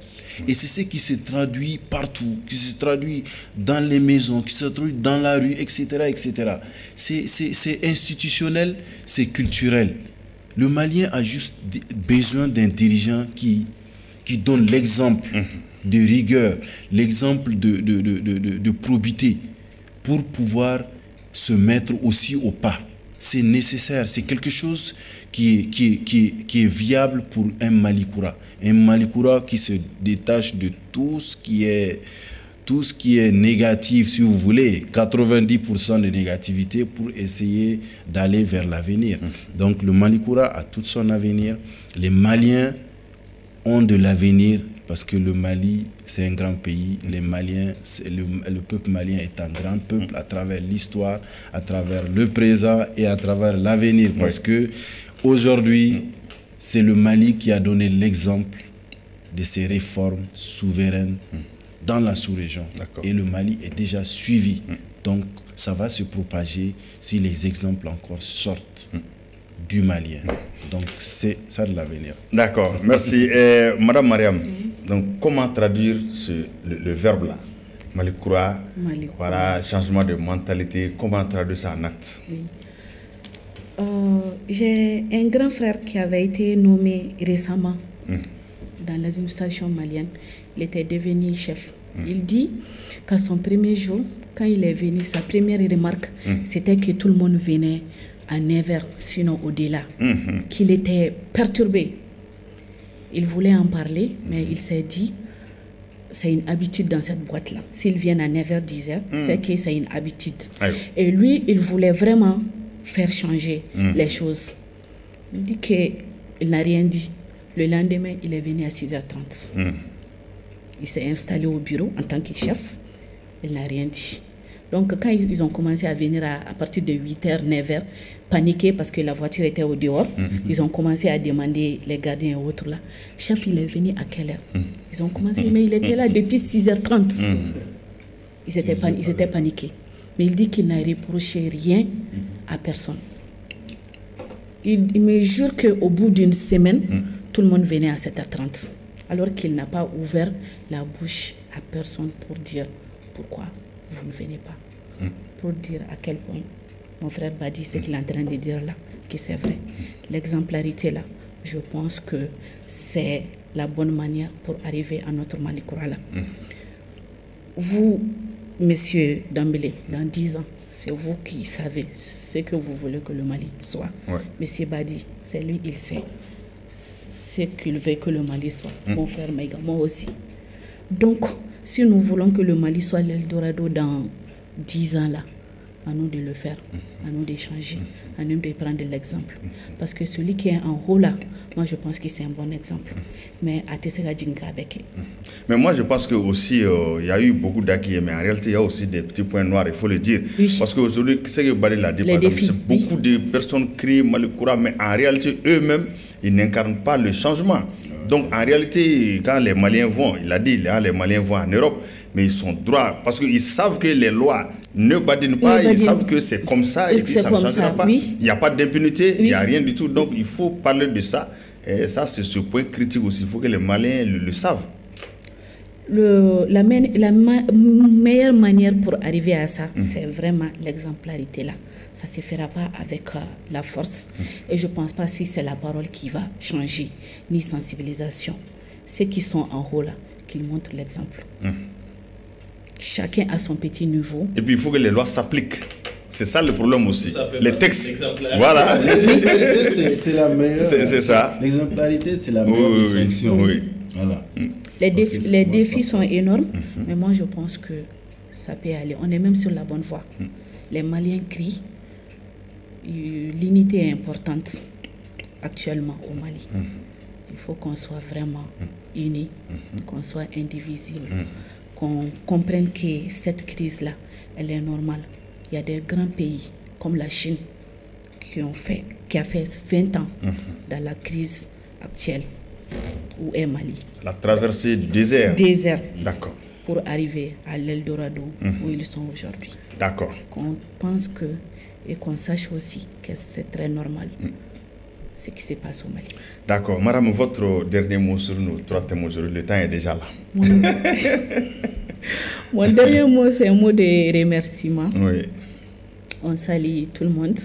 S2: Et c'est ce qui se traduit partout, qui se traduit dans les maisons, qui se traduit dans la rue, etc. etc. C'est institutionnel, c'est culturel. Le Malien a juste besoin d'un dirigeant qui donne l'exemple de rigueur, l'exemple de probité pour pouvoir se mettre aussi au pas. C'est nécessaire, c'est quelque chose qui est viable pour un Malikoura. Un Malikoura qui se détache de tout ce qui est négatif, si vous voulez, 90% de négativité pour essayer d'aller vers l'avenir. Donc le Malikoura a tout son avenir. Les Maliens ont de l'avenir parce que le Mali, c'est un grand pays. Les Maliens, le peuple malien est un grand peuple à travers l'histoire, à travers le présent et à travers l'avenir. Parce que aujourd'hui, c'est le Mali qui a donné l'exemple de ces réformes souveraines dans la sous-région. Et le Mali est déjà suivi. Donc, ça va se propager si les exemples encore sortent du Malien. Donc, c'est ça de l'avenir.
S1: D'accord, merci. Madame Mariam, donc, comment traduire le verbe là, Malikoura, voilà, changement de mentalité, comment traduire ça en acte?
S4: J'ai un grand frère qui avait été nommé récemment dans l'administration malienne. Il était devenu chef. Il dit qu'à son premier jour, quand il est venu, sa première remarque, c'était que tout le monde venait à 9h, sinon au-delà, qu'il était perturbé. Il voulait en parler, mais il s'est dit, c'est une habitude dans cette boîte-là. S'ils viennent à 9h, 10h, c'est que c'est une habitude. Et lui, il voulait vraiment faire changer les choses. Il dit qu'il n'a rien dit. Le lendemain, il est venu à 6h30. Il s'est installé au bureau en tant que chef. Il n'a rien dit. Donc, quand ils ont commencé à venir à partir de 8h, 9h, paniqués parce que la voiture était au dehors, ils ont commencé à demander les gardiens et autres là. Chef, il est venu à quelle heure? Ils ont commencé, mais il était là depuis 6h30. Ils étaient paniqués. Mais il dit qu'il n'a reproché rien à personne. Il me jure qu'au bout d'une semaine, tout le monde venait à 7h30. Alors qu'il n'a pas ouvert la bouche à personne pour dire pourquoi vous ne venez pas. Pour dire à quel point mon frère Badi, ce qu'il est en train de dire là, que c'est vrai. L'exemplarité là, je pense que c'est la bonne manière pour arriver à notre Malikoura là. Vous, monsieur Dambélé, dans 10 ans, c'est vous qui savez ce que vous voulez que le Mali soit. Monsieur Badi, c'est lui, il sait ce qu'il veut que le Mali soit. Mon frère Maïga, moi aussi. Donc, si nous voulons que le Mali soit l'Eldorado dans 10 ans là, à nous de le faire, à nous d'échanger, à nous de prendre l'exemple. Parce que celui qui est en haut là, moi je pense que c'est un bon exemple. Mais à Tessega Djinka avec.
S1: Mais moi je pense que aussi il y a eu beaucoup d'acquis, mais en réalité il y a aussi des petits points noirs, il faut le dire. Parce qu'aujourd'hui, ce que Badi l'a dit, par exemple, beaucoup de personnes crient Malikoura, mais en réalité eux-mêmes, ils n'incarnent pas le changement. Donc en réalité, quand les Maliens vont, il a dit, les Maliens vont en Europe, mais ils sont droits, parce qu'ils savent que les lois ne badinent pas, ils savent que c'est comme ça, et puis ça ne changera pas. Il n'y a pas d'impunité, il n'y a rien du tout. Donc il faut parler de ça. Et ça, c'est ce point critique aussi. Il faut que les Maliens le savent.
S4: La meilleure manière pour arriver à ça, c'est vraiment l'exemplarité là. Ça ne se fera pas avec la force. Et je ne pense pas si c'est la parole qui va changer, ni sensibilisation. Ceux qui sont en haut là, qu'ils montrent l'exemple. Chacun à son petit niveau.
S1: Et puis il faut que les lois s'appliquent. C'est ça le problème aussi. Les textes. Voilà.
S2: L'exemplarité, c'est la meilleure.
S1: C'est ça.
S2: L'exemplarité, c'est la meilleure des sanctions. Voilà.
S4: Les défis sont énormes, mais moi je pense que ça peut aller. On est même sur la bonne voie. Les Maliens crient. L'unité est importante actuellement au Mali. Il faut qu'on soit vraiment unis, qu'on soit indivisibles, qu'on comprenne que cette crise-là, elle est normale. Il y a des grands pays comme la Chine qui a fait 20 ans dans la crise actuelle où est Mali.
S1: La traversée du désert. D'accord.
S4: Pour arriver à l'Eldorado où ils sont aujourd'hui.
S1: D'accord.
S4: Qu'on pense que et qu'on sache aussi que c'est très normal ce qui se passe au Mali.
S1: D'accord. Madame, votre dernier mot sur nos 3 thèmes aujourd'hui, le temps est déjà là.
S4: Mon dernier mot, c'est un mot de remerciement.
S1: Oui.
S4: On salue tout le monde.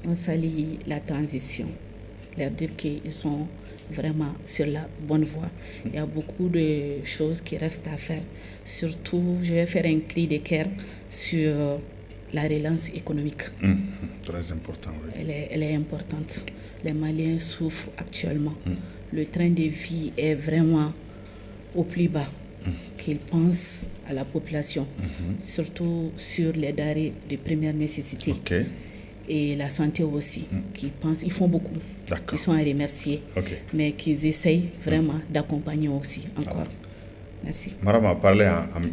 S4: On salue la transition. Leur dire qu'ils sont vraiment sur la bonne voie. Il y a beaucoup de choses qui restent à faire. Surtout, je vais faire un cri de cœur sur la relance économique.
S1: Très important, oui.
S4: Elle est importante. Les Maliens souffrent actuellement. Le train de vie est vraiment au plus bas. Qu'ils pensent à la population, surtout sur les denrées de première nécessité.
S1: Okay.
S4: Et la santé aussi, qui pensent, ils font beaucoup. Ils sont à remercier, mais qu'ils essayent vraiment d'accompagner aussi encore. Merci.
S1: Madame a parlé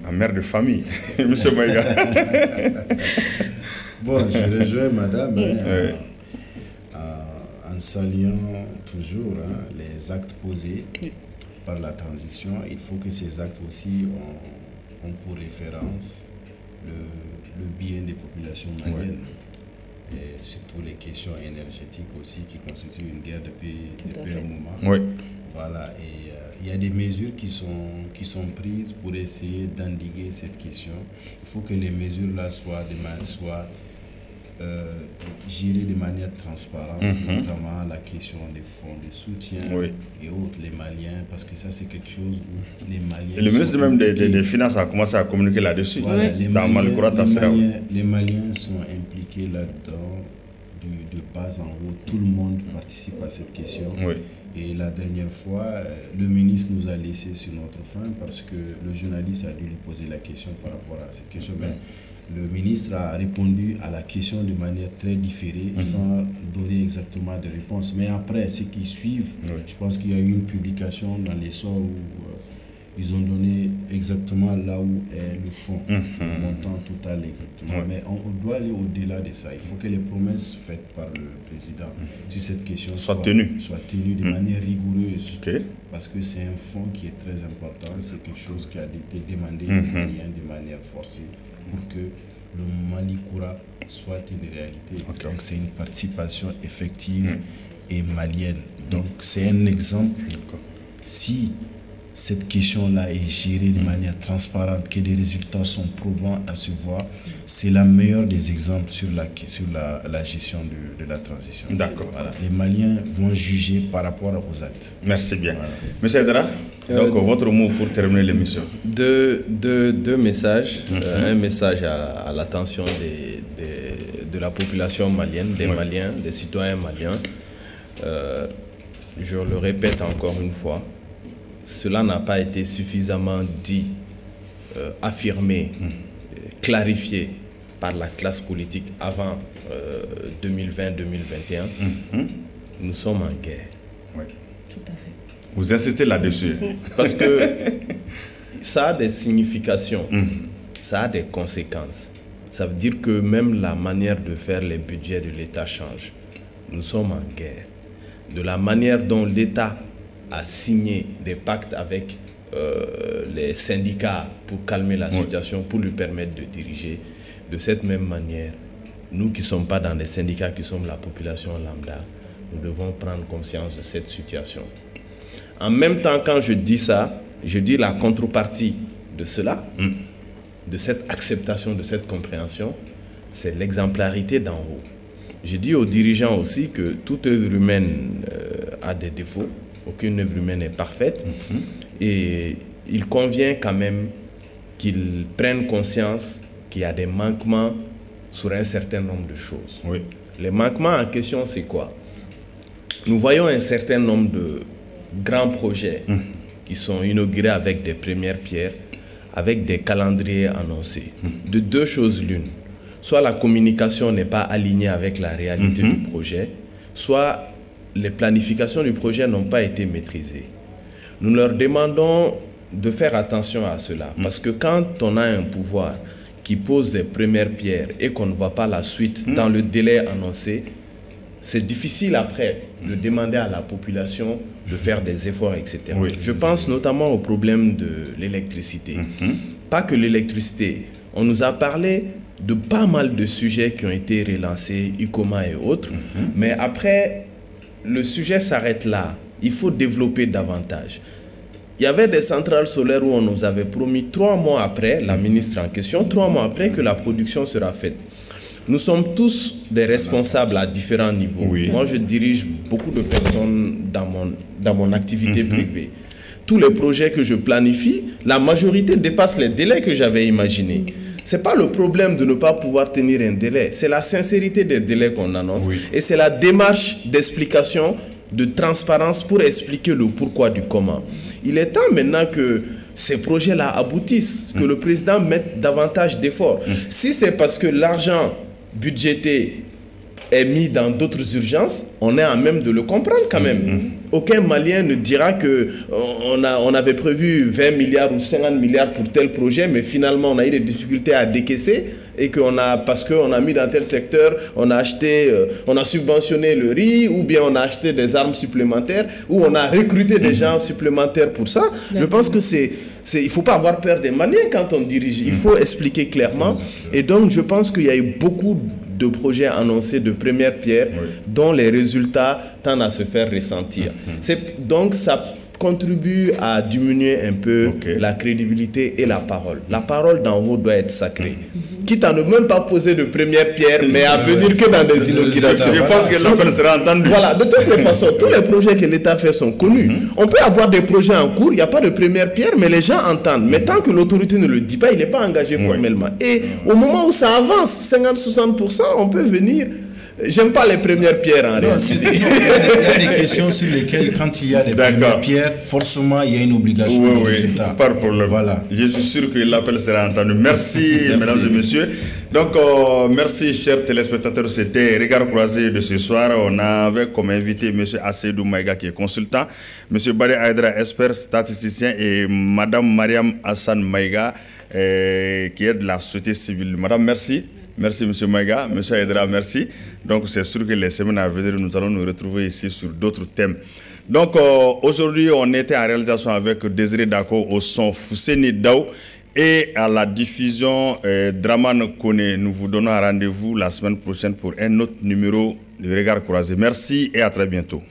S1: en mère de famille, Monsieur Maïga.
S2: Bon, je rejoins Madame en saluant toujours les actes posés par la transition. Il faut que ces actes aussi ont pour référence le bien des populations maliennes. Et surtout les questions énergétiques aussi qui constituent une guerre depuis un moment.
S1: Oui.
S2: Voilà, et il y a des mesures qui sont prises pour essayer d'endiguer cette question. Il faut que les mesures-là soient gérées de manière transparente, notamment la question des fonds de soutien et autres, les Maliens, parce que ça c'est quelque chose où les Maliens...
S1: Et le ministre même des Finances a commencé à communiquer là-dessus.
S2: Voilà, les Maliens sont impliqués là-dedans, de bas en haut, tout le monde participe à cette question.
S1: Oui.
S2: Et la dernière fois, le ministre nous a laissé sur notre faim parce que le journaliste a dû lui poser la question par rapport à cette question. Mais le ministre a répondu à la question de manière très différée, sans donner exactement de réponse. Mais après, ceux qui suivent, je pense qu'il y a eu une publication dans les soirs où ils ont donné exactement là où est le fond, le montant total exactement. Mais on doit aller au-delà de ça. Il faut que les promesses faites par le président sur cette question soient tenues de manière rigoureuse. Parce que c'est un fonds qui est très important. C'est quelque chose qui a été demandé aux Maliens de manière forcée pour que le Mali Koura soit une réalité. Donc c'est une participation effective et malienne. Donc c'est un exemple. Si cette question-là est gérée de manière transparente, que les résultats sont probants à se voir, c'est la meilleure des exemples sur la gestion de la transition.
S1: D'accord.
S2: Voilà. Les Maliens vont juger par rapport aux actes.
S1: Merci bien. Voilà. Monsieur Edra, donc votre mot pour terminer l'émission.
S3: Deux messages. Un message à l'attention de la population malienne, des Maliens, des citoyens maliens. Je le répète encore une fois, cela n'a pas été suffisamment dit, affirmé, clarifié par la classe politique avant 2020-2021. Nous sommes en guerre.
S1: Oui.
S4: Tout à fait.
S1: Vous insistez là-dessus.
S3: Parce que ça a des significations, ça a des conséquences. Ça veut dire que même la manière de faire les budgets de l'État change. Nous sommes en guerre. De la manière dont l'État a signé des pactes avec les syndicats pour calmer la situation, pour lui permettre de diriger. De cette même manière, nous qui ne sommes pas dans les syndicats, qui sommes la population lambda, nous devons prendre conscience de cette situation. En même temps, quand je dis ça, je dis la contrepartie de cela, de cette acceptation, de cette compréhension, c'est l'exemplarité d'en haut. Je dis aux dirigeants aussi que toute œuvre humaine a des défauts. Aucune œuvre humaine n'est parfaite. Et il convient quand même qu'ils prennent conscience qu'il y a des manquements sur un certain nombre de choses.
S1: Oui.
S3: Les manquements en question, c'est quoi? Nous voyons un certain nombre de grands projets qui sont inaugurés avec des premières pierres, avec des calendriers annoncés. De deux choses l'une. Soit la communication n'est pas alignée avec la réalité du projet, soit les planifications du projet n'ont pas été maîtrisées. Nous leur demandons de faire attention à cela. Parce que quand on a un pouvoir qui pose des premières pierres et qu'on ne voit pas la suite dans le délai annoncé, c'est difficile après de demander à la population de faire des efforts, etc.
S1: Oui.
S3: Je pense notamment au problème de l'électricité. Pas que l'électricité. On nous a parlé de pas mal de sujets qui ont été relancés, ICOMA et autres. Mais après, le sujet s'arrête là. Il faut développer davantage. Il y avait des centrales solaires où on nous avait promis 3 mois après, la ministre en question, 3 mois après que la production sera faite. Nous sommes tous des responsables à différents niveaux. Oui. Moi, je dirige beaucoup de personnes dans mon activité privée. Tous les projets que je planifie, la majorité dépasse les délais que j'avais imaginés. c'est pas le problème de ne pas pouvoir tenir un délai, c'est la sincérité des délais qu'on annonce, et c'est la démarche d'explication, de transparence pour expliquer le pourquoi du comment. Il est temps maintenant que ces projets-là aboutissent, que le président mette davantage d'efforts. Si c'est parce que l'argent budgété est mis dans d'autres urgences, on est à même de le comprendre quand même. Aucun Malien ne dira qu'on avait prévu 20 milliards ou 50 milliards pour tel projet, mais finalement on a eu des difficultés à décaisser et parce qu'on a mis dans tel secteur, on a acheté, on a subventionné le riz, ou bien on a acheté des armes supplémentaires, ou on a recruté des gens supplémentaires pour ça. Je pense que il ne faut pas avoir peur des Maliens quand on dirige. Il faut expliquer clairement. Et donc, je pense qu'il y a eu beaucoup de projets annoncés de première pierre dont les résultats tendent à se faire ressentir. Donc, ça contribue à diminuer un peu la crédibilité et la parole. La parole d'en haut doit être sacrée. Quitte à ne même pas poser de première pierre, mais à venir que dans des inaugurations.
S1: Je pense que l'appel sera entendu.
S3: Voilà, de toutes les façons, tous les projets que l'État fait sont connus. On peut avoir des projets en cours, il n'y a pas de première pierre, mais les gens entendent. Mais tant que l'autorité ne le dit pas, il n'est pas engagé formellement. Et au moment où ça avance, 50-60%, on peut venir. J'aime pas les premières pierres en réalité.
S2: Il y a des questions sur lesquelles, quand il y a des premières pierres, forcément, il y a une obligation de résultat.
S1: Pas de problème. Voilà. Je suis sûr que l'appel sera entendu. Merci, mesdames et messieurs. Donc, merci, chers téléspectateurs. C'était Regard Croisé de ce soir. On avait comme invité M. Asseydou Maïga, qui est consultant, M. Bari Aïdra, expert statisticien, et Mme Mariam Hassan Maïga, qui est de la société civile. Madame, merci. Merci, M. Maïga. M. Aïdra, merci. Donc, c'est sûr que les semaines à venir, nous allons nous retrouver ici sur d'autres thèmes. Donc, aujourd'hui, on était en réalisation avec Désiré Dako au son Fousseni Daou et à la diffusion Draman Kone. Nous vous donnons un rendez-vous la semaine prochaine pour un autre numéro de Regard Croisé. Merci et à très bientôt.